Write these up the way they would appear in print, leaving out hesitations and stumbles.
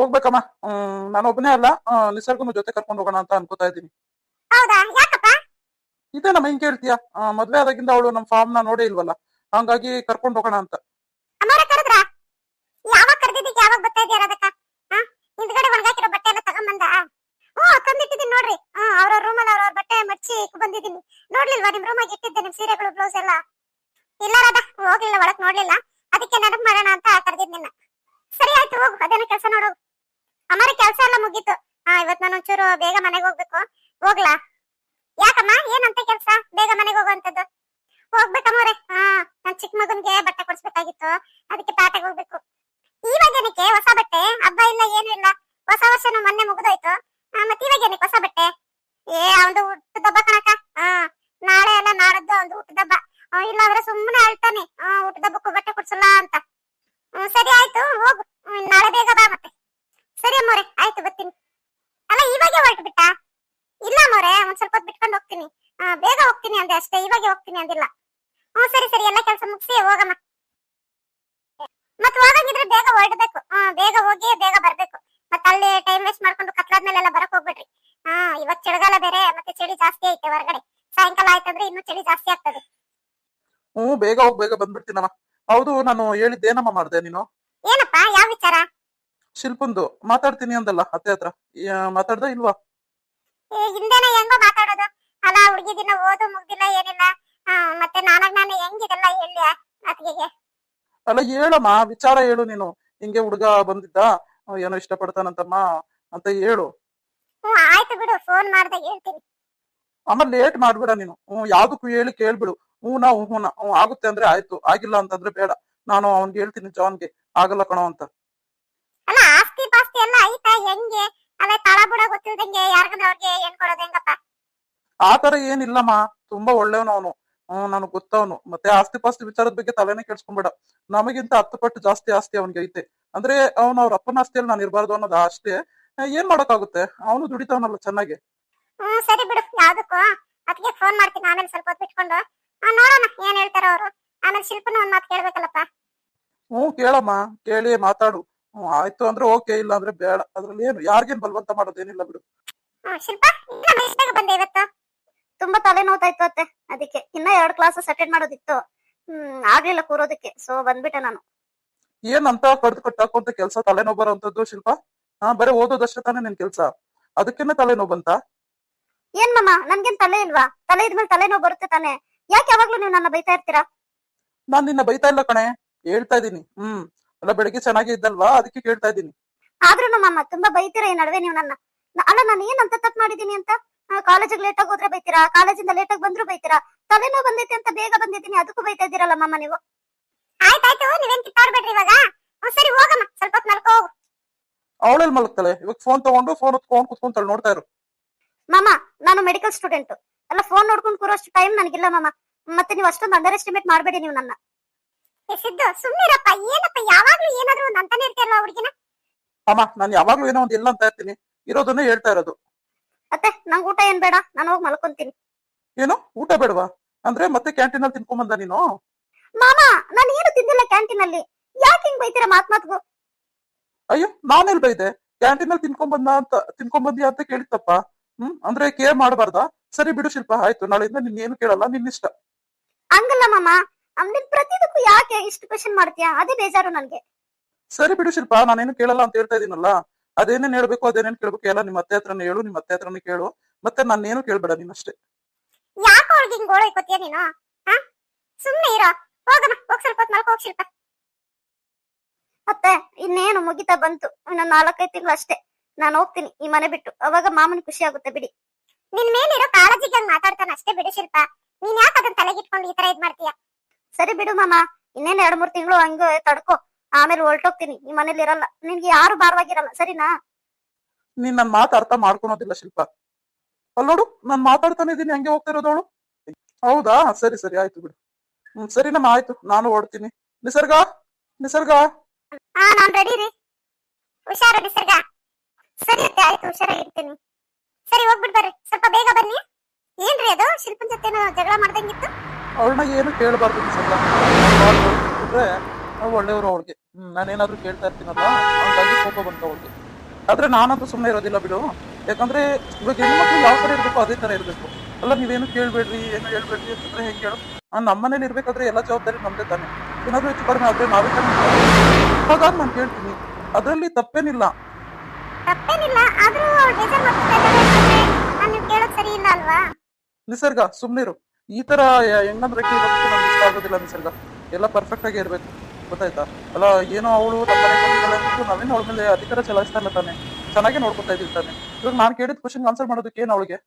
ಹೋಗ್ಬೇಕಮ್ಮ. ನಾನು ಒಬ್ಬನೇ ಅಲ್ಲ, ನಿಸರ್ಗನ ಜೊತೆ ಕರ್ಕೊಂಡು ಹೋಗೋಣ ಅಂತ ಅನ್ಕೋತಾ ಇದ್ದೀನಿ. ಹೌದಾ, ಯಾಕಪ್ಪ? ಇದೇನಮ್ಮ ಹಿಂಗ್ ಕೇಳ್ತೀಯಾ? ಮದ್ವೆ ಆದಾಗಿಂದ ಅವಳು ನಮ್ಮ ಫಾರ್ಮ್ ನ ನೋಡೇ ಇಲ್ವಲ್ಲ, ಹಂಗಾಗಿ ಕರ್ಕೊಂಡು ಹೋಗೋಣ ಅಂತ. ಅಮ್ಮರ ಕರೆದ್ರ? ಯಾವಾಗ ಕರೆದಿದ್ದಕ್ಕೆ ಯಾವಾಗ ಬರ್ತಾ ಇದೀರ ಅದಕ್ಕ? ಹಿಂದ್ಗಡೆ ಒಣಗಾಕಿರೋ ಬಟ್ಟೆ ಎಲ್ಲ ತಗೊಂಬಂದ? ತಂದಿಟ್ಟಿದ್ದೀನಿ ನೋಡ್ರಿ. ಅವ್ರವ್ರ ರೂಮಲ್ಲಿ ಅವ್ರವ್ರ ಬಟ್ಟೆ ಮಡ್ಚಿ ಬಂದಿದ್ದೀನಿ. ನೋಡ್ಲಿಲ್ವಾ ನಿಮ್ ರೂಮಾಗಿ ಇಟ್ಟಿದ್ದೆ ನಿಮ್ ಸೀರೆಗಳು ಬ್ಲೌಸ್ ಎಲ್ಲ? ಇಲ್ಲ ರಾಧ, ಹೋಗ್ಲಿಲ್ಲ, ಒಳಗ್ ನೋಡ್ಲಿಲ್ಲ. ಅದಕ್ಕೆ ನೆನಪು ಮಾಡೋಣ ಅಂತ ಕರೆದಿದ್ ನಿನ್ನ. ಸರಿ ಆಯ್ತು, ಹೋಗು, ಅದೇನೋ ಕೆಲಸ ನೋಡು. ಅಮ್ಮರ ಕೆಲಸ ಎಲ್ಲ ಮುಗೀತು. ಇವತ್ ನಾನು ಒಂಚೂರು ಬೇಗ ಮನೆಗೆ ಹೋಗ್ಬೇಕು. ಹೋಗ್ಲಾ? ಯಾಕಮ್ಮ, ಏನಂತ ಕೆಲಸ ಬೇಗ ಮನೆಗೆ ಹೋಗುವಂತದ್ದು? ಹೋಗ್ಬೇಕಮ್ಮವ್ರೆ. ನನ್ ಚಿಕ್ಕ ಮಗನ್ಗೆ ಬಟ್ಟೆ ಕೊಡ್ಸ್ಬೇಕಾಗಿತ್ತು, ಅದಕ್ಕೆ ಪೇಟೆಗೆ ಹೋಗ್ಬೇಕು. ಇವಾಗ ಏನಕ್ಕೆ ಹೊಸ ಬಟ್ಟೆ? ಹಬ್ಬ ಇಲ್ಲ, ಏನು ಇಲ್ಲ. ಹೊಸ ವರ್ಷನು ಮೊನ್ನೆ ಮುಗಿದೋಯ್ತು. ಮತ್ತೆ ಇವಾಗ ಏನಕ್ಕೆ ಹೊಸ ಬಟ್ಟೆ? ಅವನು ಹುಟ್ಟದಬ್ಬ ಕಣಕ. ನಾಳೆ ಅಲ್ಲ ನಾಡದ್ದು ಅವನು ಹುಟ್ಟದಬ್ಬ. ಇಲ್ಲ ಅಂದ್ರೆ ಸುಮ್ಮನೆ ಹೇಳ್ತಾನೆ ಹುಟ್ಟದಬ್ಬಕ್ಕೂ ಬಟ್ಟೆ ಕೊಡ್ಸಲ್ಲ ಅಂತ. ಸರಿ ಆಯ್ತು, ಹೋಗು, ನಾಳೆ ಬೇಗ ಬಾ ಮತ್ತೆ. ಸರಿ ಅಮ್ಮವ್ರೆ, ಆಯ್ತು, ಬರ್ತೀನಿ. ಅಲ್ಲ, ಇವಾಗೆ ಹೊರಟು ಬಿಟ್ಟ? ಇಲ್ಲ ಅಮ್ಮವ್ರೆ, ಒಂದ್ ಸ್ವಲ್ಪ ಹೊತ್ತು ಬಿಟ್ಕೊಂಡು ಹೋಗ್ತೀನಿ. ಬೇಗ ಹೋಗ್ತೀನಿ ಅಂದೆ ಅಷ್ಟೇ, ಇವಾಗೆ ಹೋಗ್ತೀನಿ ಅಂದಿಲ್ಲ. ಸರಿ ಸರಿ, ಎಲ್ಲ ಕೆಲಸ ಮುಗಿಸಿ ಹೋಗಮ್ಮ. ಮತ್ ಹೋಗಂಗಿದ್ರೆ ಬೇಗ ಹೊರಡ್ಬೇಕು. ಬೇಗ ಹೋಗಿ ಬೇಗ ಬರ್ಬೇಕು. ಮತ್ತೆ ಅಲ್ಲಿ ಟೈಮ್ ವೇಸ್ಟ್ ಮಾಡ್ಕೊಂಡು ಕತ್ಲಾದ್ಮೇಲೆಲ್ಲ ಬರಕ್ ಹೋಗ್ಬಿಡ್ರಿ. ಇವತ್ ಚಳಿಗಾಲ ಬೇರೆ, ಮತ್ತೆ ಚಳಿ ಜಾಸ್ತಿ ಐತೆ ಹೊರಗಡೆ. ಸಾಯಂಕಾಲ ಆಯ್ತಂದ್ರೆ ಇನ್ನೂ ಚಳಿ ಜಾಸ್ತಿ ಆಗ್ತದೆ. ಬೇಗ ಹೋಗಿ ಬೇಗ ಬಂದ್ಬಿಡ್ತೀನಮ್ಮ. ಹೌದು, ನಾನು ಹೇಳಿದ್ದೇನಮ್ಮ ಮಾಡ್ದೆ ನೀನು? ಏನಪ್ಪ, ಯಾವ ವಿಚಾರ? ಶಿಲ್ಪಂದು ಮಾತಾಡ್ತೀನಿ ಅಂದಲ್ಲ ಅತ್ತೆ ಹತ್ರ, ಮಾತಾಡ್ದ ಇಲ್ವಾ? ಹಿಂದೆನೆ ಹೆಂಗೋ ಮಾತಾಡೋದು ಅಲ್ಲ. ಹುಡುಗಿ ದಿನ ಓದು ಮುಗ್ದಿಲ್ಲ, ಏನಿಲ್ಲ. ಮತ್ತೆ ನಾನಾಗ ನಾನು ಹೆಂಗಿದೆಲ್ಲ ಹೇಳಿ ಅತ್ತಿಗೆಗೆ. ಅಲ್ಲ ಹೇಳಮ್ಮ, ವಿಚಾರ ಹೇಳು ನೀನು. ಹಿಂಗೆ ಹುಡುಗ ಬಂದಿದ್ದ, ಏನೋ ಇಷ್ಟ ಪಡ್ತಾನಂತಮ್ಮ ಅಂತ ಹೇಳು. ಆಯ್ತು ಬಿಡು, ಫೋನ್ ಮಾಡ್ದೆ ಹೇಳ್ತೀನಿ. ಆಮೇಲೆ ಲೇಟ್ ಮಾಡ್ಬೇಡ ನೀನು. ಯಾವ್ದಕ್ಕೂ ಹೇಳಿ ಕೇಳ್ಬಿಡು. ಹೂನಾ ಆಗುತ್ತೆ ಅಂದ್ರೆ ಆಯ್ತು, ಆಗಿಲ್ಲ ಅಂತಂದ್ರೆ ಬೇಡ. ನಾನು ಅವ್ನ್ಗೆ ಹೇಳ್ತೀನಿ, ಜಾನ್ಗೆ ಆಗಲ್ಲ ಕಣೋ ಅಂತ. ಅಲ್ಲ, ಆಸ್ತಿ ಪಾಸ್ತಿ ಎಲ್ಲ ಐತಾ ಹೆಂಗೆ? ಅಲ್ಲ, ತಳ ಬುಡ ಗೊತ್ತಿಲ್ದಂಗೆ ಯಾರಿಗನ ಅವ್ರಿಗೆ ಏನ್ ಕೊಡೋದು ಹೆಂಗಪ್ಪ? ಆತರ ಏನಿಲ್ಲಮ್ಮ, ತುಂಬಾ ಒಳ್ಳೆಯವನು ಅವನು. ನನಗ್ ಗೊತ್ತವನು. ಮತ್ತೆ ಆಸ್ತಿ ಪಾಸ್ತಿ ವಿಚಾರದ ಬಗ್ಗೆ ತಲೆನೇ ಕೆಡ್ಸ್ಕೊಂಬೇಡ. ನಮಗಿಂತ 10 ಪಟ್ಟು ಜಾಸ್ತಿ ಆಸ್ತಿ ಅವನ್ಗೆ ಐತೆ. ಅಂದ್ರೆ ಅವ್ರ ಅಪ್ಪನ ಆಸ್ತಿಯಲ್ಲಿ ನಾನು ಇರ್ಬಾರ್ದು ಅನ್ನೋದು ಅಷ್ಟೇ. ಏನ್ ಮಾಡಕ್ಕಾಗುತ್ತೆ, ಅವನು ದುಡಿತಾವನಲ್ಲ ಚೆನ್ನಾಗಿ. ಸರಿ ಬಿಡು, ಯಾವ್ದಕ್ಕೂ ಅದಕ್ಕೆ ಫೋನ್ ಮಾಡ್ತೀನಿ ಆಮೇಲೆ ಸ್ವಲ್ಪ ಹೊತ್ತು ಬಿಟ್ಕೊಂಡು. ನೋಡೋಣ ಏನ್ ಹೇಳ್ತಾರ ಅವರು. ಆಮೇಲೆ ಶಿಲ್ಪನ ಒಂದ್ ಮಾತು ಕೇಳ್ಬೇಕಲ್ಲಪ್ಪ. ಕೇಳಮ್ಮ, ಕೇಳಿ ಮಾತಾಡು. ಆಯ್ತು ಅಂದ್ರೆ ಓಕೆ, ಇಲ್ಲ ಅಂದ್ರೆ ಬೇಡ. ಅದ್ರಲ್ಲಿ ಏನು ಯಾರಿಗೇನ್ ಬಲವಂತ ಮಾಡೋದೇನಿಲ್ಲ ಬಿಡು. ಶಿಲ್ಪ, ಬಂದೆ ಇವತ್ತು. ತುಂಬಾ ತಲೆ ನೋವ್ತಾಯ್ತು ಅತ್ತೆ, ಅದಕ್ಕೆ ಇನ್ನ 2 ಕ್ಲಾಸಸ್ ಅಟೆಂಡ್ ಮಾಡೋದಿತ್ತು. ಆಗ್ಲಿಲ್ಲ ಕೂರೋದಕ್ಕೆ, ಸೊ ಬಂದ್ಬಿಟ್ಟೆ ನಾನು. ಏನಂತ ಕಡ್ದು ಕಟ್ಟಾಕುವಂತ ಕೆಲ್ಸ ತಲೆನೋವು ಬರೋಂಥದ್ದು ಶಿಲ್ಪ? ಬರೀ ಓದೋದಷ್ಟೇ ತಾನೇ ನಿನ್ ಕೆಲ್ಸ, ಅದಕ್ಕೇನೆ ತಲೆನೋವು ಬಂತ? ಏನ್ ಮಮ್ಮ, ನನ್ಗೇನ್ ತಲೆ ಇಲ್ವಾ? ತಲೆ ಇದ್ಮೇಲೆ ತಲೆನೋವು ಬರುತ್ತೆ ತಾನೆ. ಯಾಕೆ ಯಾವಾಗ್ಲೂ ನೀವು ನನ್ನ ಬೈತಾ ಇರ್ತೀರಾ? ನಾನ್ ನಿನ್ನ ಬೈತಾ ಇಲ್ಲ ಕಣೆ, ಹೇಳ್ತಾ ಇದೀನಿ. ಅಲ್ಲ, ಬೆಳಿಗ್ಗೆ ಚೆನ್ನಾಗಿ ಇದ್ದಲ್ವಾ, ಅದಕ್ಕೆ ಕೇಳ್ತಾ ಇದ್ದೀನಿ. ಆದ್ರೂ ಮಮ್ಮ ತುಂಬಾ ಬೈತೀರಾ ಈ ನಡುವೆ ನೀವು ನನ್ನ. ಅಲ್ಲ, ನಾನು ಏನ್ ಅಂತ ತಪ್ಪು ಮಾಡಿದೀನಿ ಅಂತ? ಕಾಲೇಜಿಗೆ ಲೇಟ್ ಆಗಿ ಹೋದ್ರೆ ಬೈತೀರಾ, ಕಾಲೇಜಿಂದ ಲೇಟ್ ಆಗಿ ಬಂದ್ರು ಬೈತೀರಾ. ತಲೆನೋವು ಬಂದೈತಿ ಅಂತ ಬೇಗ ಬಂದಿದ್ದೀನಿ, ಅದಕ್ಕೂ ಬೈತಾ ಇದ್ದೀರಲ್ಲ ಮಮ್ಮ ನೀವು. ಆಯ್ತಾಯ್ತು, ನೀವೇನ್ ಕಿತ್ತಾಡ್ಬೇಡ್ರಿ ಇವಾಗ. ಸರಿ ಹೋಗಮ್ಮ, ಸ್ವಲ್ಪ ಹೊತ್ತು ಮಲ್ಕೋ ಹೋಗು. ಅವಳಲ್ಲಿ ಮಲಗ್ತಾಳೆ, ಇವಾಗ ಫೋನ್ ತಗೊಂಡು ಫೋನ್ ಹೊತ್ಕೊಂಡ್ ಕುತ್ಕೊಂತಾಳೆ, ನೋಡ್ತಾ ಇರು. ಮಮ್ಮ, ನಾನು ಮೆಡಿಕಲ್ ಸ್ಟೂಡೆಂಟ್ ಅಲ್ಲ, ಫೋನ್ ನೋಡ್ಕೊಂಡು ಕೂರೋಷ್ಟು ಟೈಮ್ ನನಗಿಲ್ಲ ಮಮ್ಮ. ಮತ್ತೆ ನೀವು ಅಷ್ಟೊಂದು ಅಂಡರ್ ಎಸ್ಟಿಮೇಟ್ ಮಾಡಬೇಡಿ ನೀವು ನನ್ನ. ಸಿದ್ದು, ಸುಮ್ಮನಿರಪ್ಪ. ಏನಪ್ಪ ಯಾವಾಗ್ಲೂ ಏನಾದ್ರು ಒಂದು ಅಂತಾನೆ ಇರ್ತೀಯಲ್ವಾ ಹುಡುಗಿನ? ಅಮ್ಮ, ನಾನು ಯಾವಾಗ್ಲೂ ಏನೋ ಒಂದ್ ಇಲ್ಲ ಅಂತ ಇರ್ತೀನಿ, ಇರೋದನ್ನೇ ಹೇಳ್ತಾ ಇರೋದು. ಅತ್ತೆ, ನಂಗೆ ಊಟ ಏನ್ ಬೇಡ, ನಾನು ಹೋಗಿ ಮಲ್ಕೊಂತೀನಿ. ಏನು ಊಟ ಬೇಡವಾ? ಅಂದ್ರೆ ಮತ್ತೆ ಕ್ಯಾಂಟೀನ್ ಅಲ್ಲಿ ತಿನ್ಕೊಂಬಂದ ನೀನು? ಮಾಮ, ನಾನು ಏನು ತಿಂದಿಲ್ಲ ಕ್ಯಾಂಟೀನ್ ಅಲ್ಲಿ. ಯಾಕೆ ಹಿಂಗ್ ಬೈತೀರಾ ಮಾತ್? ಅಯ್ಯೋ, ನಾನೆಲ್ ಬೈದೆ? ಕ್ಯಾಂಟೀನ್ ಅಲ್ಲಿ ತಿನ್ಕೊಂಬಂದ್ಯಾ ಅಂತ ಕೇಳಿತ್ತಪ್ಪ. ಅಂದ್ರೆ ಕೇರ್ ಮಾಡಬಾರ್ದಾ? ಸರಿ ಬಿಡು ಶಿಲ್ಪ, ಆಯ್ತು, ನಾಳೆಯಿಂದ ನಿನ್ ಏನು ಕೇಳಲ್ಲ, ನಿನ್ನಿಷ್ಟ. ಹಂಗಲ್ಲ ಮಾಮ, ನಿನ್ ಪ್ರತಿದಕ್ಕೂ ಯಾಕೆ ಇಷ್ಟು ಕ್ವೆಶ್ಚನ್ ಮಾಡ್ತೀಯಾ? ಅದೇ ಬೇಜಾರು ನನ್ಗೆ. ಸರಿ ಬಿಡು ಶಿಲ್ಪ, ನಾನೇನು ಕೇಳಲ್ಲ ಅಂತ ಹೇಳ್ತಾ ಇದೀನಲ್ಲ. ಅದೇನೇನ್ ಹೇಳ್ಬೇಕು ಅದೇನೇನ್ ಕೇಳ್ಬೇಕು ಎಲ್ಲ ನಿಮ್ಮ ಅತ್ತೆ ಹತ್ರನೇ ಹೇಳು, ನಿಮ್ಮ ಅತ್ತೆ ಹತ್ರನೇ ಕೇಳು. ಮತ್ತೆ ನಾನೇನು ಕೇಳ್ಬೇಡ ನೀನಷ್ಟೇ. ಯಾಕೆ ಅವಳಿಗೆ ಹಿಂಗ್ ಗೋಳೈಕೋತೀಯ ನೀನು? ಸುಮ್ನೆ ಇರೋ, ಹೋಗಮ್ಮ, ಹೋಗ್ ಸ್ವಲ್ಪ ಹೊತ್ತು ಮಲ್ಕೋ ಶಿಲ್ಪ. ಅತ್ತೆ, ಇನ್ನೇನು ಮುಗಿತಾ ಬಂತು, ಇನ್ನು 4-5 ತಿಂಗಳು ಅಷ್ಟೇ. ನಾನು ಹೋಗ್ತೀನಿ ಈ ಮನೆ ಬಿಟ್ಟು, ಅವಾಗ ಮಾಮನ್ ಖುಷಿ ಆಗುತ್ತೆ ಬಿಡಿ. ನಿನ್ ಮೇಲಿರೋ ಕಾಳಜಿಗೆ ಹಂಗ್ ಮಾತಾಡ್ತಾನ ಅಷ್ಟೇ ಬಿಡು ಶಿಲ್ಪ. ನೀನ್ ಯಾಕೆ ಅದನ್ನ ತಲೆಗಿಟ್ಕೊಂಡು ಈ ತರ ಇದ್ ಮಾಡ್ತೀಯ? ಸರಿ ಬಿಡು ಮಾಮ, ಇನ್ನೇನ್ 2-3 ತಿಂಗಳು ಹಂಗ ತಡ್ಕೋ, ಆಮೇಲೆ ಹೊರಟೋಗ್ತೀನಿ. ಈ ಮನೇಲಿ ಇರಲ್ಲ, ನಿನ್ಗೆ ಯಾರು ಭಾರವಾಗಿರಲ್ಲ, ಸರಿನಾ? ನೀನ್ ನನ್ ಮಾತು ಅರ್ಥ ಮಾಡ್ಕೊಳೋದಿಲ್ಲ ಶಿಲ್ಪ. ಅಲ್ ನೋಡು, ನಾನ್ ಮಾತಾಡ್ತಾನೆ ಇದೀನಿ, ಹಂಗೆ ಹೋಗ್ತಾ ಇರೋದವಳು. ಹೌದಾ, ಸರಿ ಸರಿ, ಆಯ್ತು ಬಿಡು. ಸರಿನಮ್ಮ, ಆಯ್ತು, ನಾನು ಹೊರಡ್ತೀನಿ. ನಿಸರ್ಗ, ನಾನ್ ರೆಡಿ ರೀ. ಹುಷಾರು ನಿಸರ್ಗ. ಸರಿ ಅತ್ತೆ, ಆಯ್ತು, ಹುಷಾರಾಗಿರ್ತೀನಿ. ಸರಿ, ಹೋಗ್ಬಿಟ್ ಬರ್ರಿ, ಸ್ವಲ್ಪ ಬೇಗ ಬನ್ನಿ. ಏನ್ರಿ ಅದು, ಶಿಲ್ಪನ್ ಜೊತೆ ಜಗಳ ಮಾಡ್ದಂಗಿತ್ತು? ಅವಳನ್ನ ಏನು ಕೇಳಬಾರ್ದು ನಿಸರ್ಗ. ಒಳ್ಳೆಯವರು ಅವಳಿಗೆ. ನಾನೇನಾದ್ರೂ ಕೇಳ್ತಾ ಇರ್ತೀನಲ್ಲ, ಹಂಗಾಗಿ ಕೋಪ ಬಂತ ಅವಳಿಗೆ. ಆದ್ರೆ ನಾನಂತೂ ಸುಮ್ಮನೆ ಇರೋದಿಲ್ಲ ಬಿಡು. ಯಾಕಂದ್ರೆ ಇವಾಗ ಹೆಣ್ಮಕ್ಳು ಯಾವ ತರ ಇರ್ಬೇಕು ಅದೇ ತರ ಇರ್ಬೇಕು. ಅಲ್ಲ ನೀವೇನು ಕೇಳ್ಬೇಡ್ರಿ ಏನು ಹೇಳ್ಬೇಡ್ರಿ ಅಂತಂದ್ರೆ ಹೆಂಗ್ ಹೇಳು? ನಮ್ಮ ಮನೇಲಿ ಇರ್ಬೇಕಾದ್ರೆ ಎಲ್ಲ ಜವಾಬ್ದಾರಿ ನಮ್ದೇ ತಾನೆ. ಏನಾದ್ರೂ ಹೆಚ್ಚು ಕಡಿಮೆ ಆದ್ರೆ ನಾವೇ ತಾನೇ ಹಾಗಾಗಿ ನಾನು ಕೇಳ್ತೀನಿ, ಅದ್ರಲ್ಲಿ ತಪ್ಪೇನಿಲ್ಲ. ತಪ್ಪೇನಿಲ್ಲ, ಆದ್ರೂ ಅವ್ಳು ಬೇಜಾರ್ ಮಾಡ್ಕೊತಾ ಇದ್ದಾಳೆ ಅಂತಂದ್ರೆ ನಾನು ನೀವು ಕೇಳೋದ್ ಸರಿ ಇಲ್ಲ ಅಲ್ವಾ? ನಿಸರ್ಗ ಸುಮ್ನಿರು. ಈ ತರ ಹೆಂಗಂದ್ರೆ ಕೇಳೋದಕ್ಕೆ ನಮ್ಗೆ ಇಷ್ಟ ಆಗೋದಿಲ್ಲ ನಿಸರ್ಗ. ಎಲ್ಲ ಪರ್ಫೆಕ್ಟ್ ಆಗಿ ಇರ್ಬೇಕು, ಗೊತ್ತಾಯ್ತಾ? ಅಲ್ಲ ಏನೋ ಅವಳು ನಮ್ಮ ಮನೆಗೆ ಬಂದಿದ್ದಾಳೆ ಅಂದ್ಬಿಟ್ಟು ನಾವೇನು ಅವಳ ಮೇಲೆ ಅಧಿಕಾರ ಚಲಾಯಿಸ್ತಾ ಇಲ್ಲ ತಾನೆ, ಚೆನ್ನಾಗೇ ನೋಡ್ಕೊತಾ ಇದೀವಿ ತಾನೆ. ಇವಾಗ ನಾನು ಕೇಳಿದ ಕ್ವಶನ್ ಆನ್ಸರ್ ಮಾಡೋದಕ್ಕೆ ಏನು ಅವಳಿಗೆ?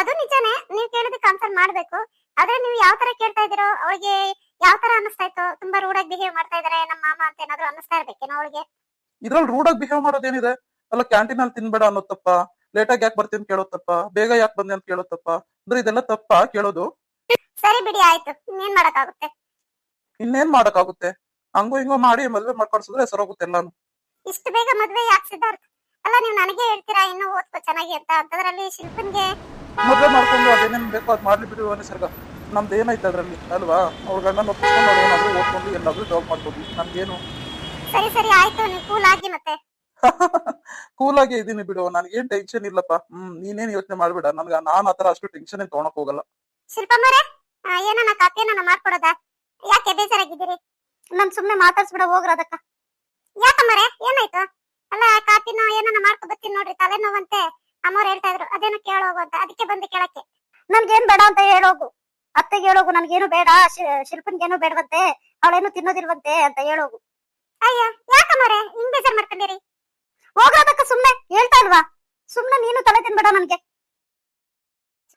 ಅದು ನಿಜಾನೇ, ನೀವ್ ಕೇಳಿದಕ್ಕೆ ಆನ್ಸರ್ ಮಾಡ್ಬೇಕು. ಆದ್ರೆ ನೀವು ಯಾವ ತರ ಕೇಳ್ತಾ ಇದೀರೋ ಅವಳಿಗೆ ಯಾವ ತರ ಅನ್ನಿಸ್ತಾ ಇತ್ತು? ತುಂಬಾ ರೂಡ್ ಆಗಿ ಬಿಹೇವ್ ಮಾಡ್ತಾ ಇದಾರೆ ನಮ್ಮ ಮಾಮ ಅಂತ ಏನಾದ್ರು ಅನ್ನಿಸ್ತಾ ಇರ್ಬೇಕೇನೋ ಅವಳಿಗೆ? ಇದ್ರಲ್ಲಿ ರೂಡಾಗಿ ಬಿಹೇವ್ ಮಾಡೋದೇನಿದೆ? ಅಲ್ಲ ಕ್ಯಾಂಟೀನ್ ಅಲ್ಲಿ ತಿನ್ಬೇಡ ಅನ್ನೋದ್ ತಪ್ಪ, ಲೇಟಾಗಿ ಯಾಕೆ ಬರ್ತೀನಿ ಅಂತ ಕೇಳೋದ್ ತಪ್ಪ, ಬೇಗ ಯಾಕೆ ಬಂದೆ ಅಂತ ಕೇಳೋದ್ ತಪ್ಪ? ಅಂದ್ರೆ ಇದೆಲ್ಲ ತಪ್ಪಾ ಕೇಳೋದು? ಸರಿ ಬಿಡಿ, ಆಯ್ತು, ಇನ್ನೇನ್ ಮಾಡಕ್ಕಾಗುತ್ತೆ. ಇನ್ನೇನ್ ಮಾಡಕ್ಕಾಗುತ್ತೆ? ಹಂಗೋ ಹಿಂಗೋ ಮಾಡಿ ಮದ್ವೆ ಮಾಡ್ಕೊಡ್ಸಿದ್ರೆ ಹೆಸರೋಗುತ್ತೆ ಎಲ್ಲಾನು. ಇಷ್ಟು ಬೇಗ ಮದ್ವೆ ಯಾಕೆ ಸಿದ್ಧಾರ್ಥ? ಅಲ್ಲ ನೀವು ನನಗೆ ಹೇಳ್ತೀರಾ ಇನ್ನು ಓದ್ಕೋ ಚೆನ್ನಾಗಿ ಅಂತ, ಅಂತದ್ರಲ್ಲಿ ಶಿಲ್ಪನ್ಗೆ ಮದ್ವೆ ಮಾಡ್ಕೊಂಡು ಅದೇನೇನ್ ಬೇಕೋ ಅದ್ ಮಾಡ್ಲಿ ಬಿಡು ನಿಸರ್ಗ. ನಮ್ದು ಏನೈತೆ ಅದ್ರಲ್ಲಿ ಅಲ್ವಾ? ಅವ್ರ ಗಂಡನ ಒಪ್ಪಿಸ್ಕೊಂಡು ಅವ್ರು ಏನಾದ್ರು ಓದ್ಕೊಂಡು ಎಲ್ಲಾದ್ರೂ ಜಾಬ್ ಮಾಡ್ಬೋದು, ನಮ್ಗೇನು. ಸರಿ ಸರಿ ಆಯ್ತು, ನೀವು ಕೂಲ್ ಆಗಿ ಮತ್ತೆ. ಕೂಲ್ ಆಗಿ ಇದೀನಿ ಬಿಡು, ನನ್ಗೇನ್ ಟೆನ್ಷನ್ ಇಲ್ಲಪ್ಪ. ನೀನೇನ್ ಯೋಚನೆ ಮಾಡ್ಬೇಡ, ನಾನ್ ಆತರ ಅಷ್ಟು ಟೆನ್ಷನ್ ಏನ್ ತೊಗೊಳಕ್ ಹೋಗಲ್ಲ. ಶಿಲ್ಪಮ್ಮರೇ, ಏನನ್ನ ಕಾಫಿ ಏನಾನ ಮಾಡ್ಕೊಡೋದಾ? ಯಾಕೆ ಬೇಜಾರಾಗಿದ್ದೀರಿ? ನನ್ ಸುಮ್ನೆ ಮಾತಾಡ್ಸ್ಬಿಡ ಹೋಗ್ರದಕ್ಕ. ಯಾಕಮ್ಮರೇ ಏನಾಯ್ತು? ಅಲ್ಲ ಕಾಫಿನ ಏನನ್ನ ಮಾಡ್ಕೊ ಬರ್ತೀನಿ ನೋಡ್ರಿ, ತಲೆನೋವಂತೆ ಅಮ್ಮವ್ರು ಹೇಳ್ತಾ ಇದ್ರು, ಅದೇನು ಕೇಳೋಗು ಅಂತ, ಅದಕ್ಕೆ ಬಂದು ಕೇಳಕ್ಕೆ. ನನ್ಗೇನ್ ಬೇಡ ಅಂತ ಹೇಳೋಗು, ಅತ್ತೆಗೆ ಹೇಳೋಗು ನನ್ಗೇನು ಬೇಡ, ಶಿಲ್ಪನ್ಗೇನು ಬೇಡವಂತೆ, ಅವಳೇನು ತಿನ್ನೋದಿಲ್ವಂತೆ ಅಂತ ಹೇಳೋಗು. ಅಯ್ಯೋ ಯಾಕಮ್ಮರೇ ಹಿಂಗ್ ಬೇಜಾರ್ ಮಾಡ್ಕೊಂಡಿರಿ? ಹೋಗ್ರದಕ್ಕ, ಸುಮ್ನೆ ಹೇಳ್ತಾ ಇಲ್ವಾ? ಸುಮ್ನೆ ನೀನು ತಲೆ ತಿನ್ಬೇಡ ನನ್ಗೆ.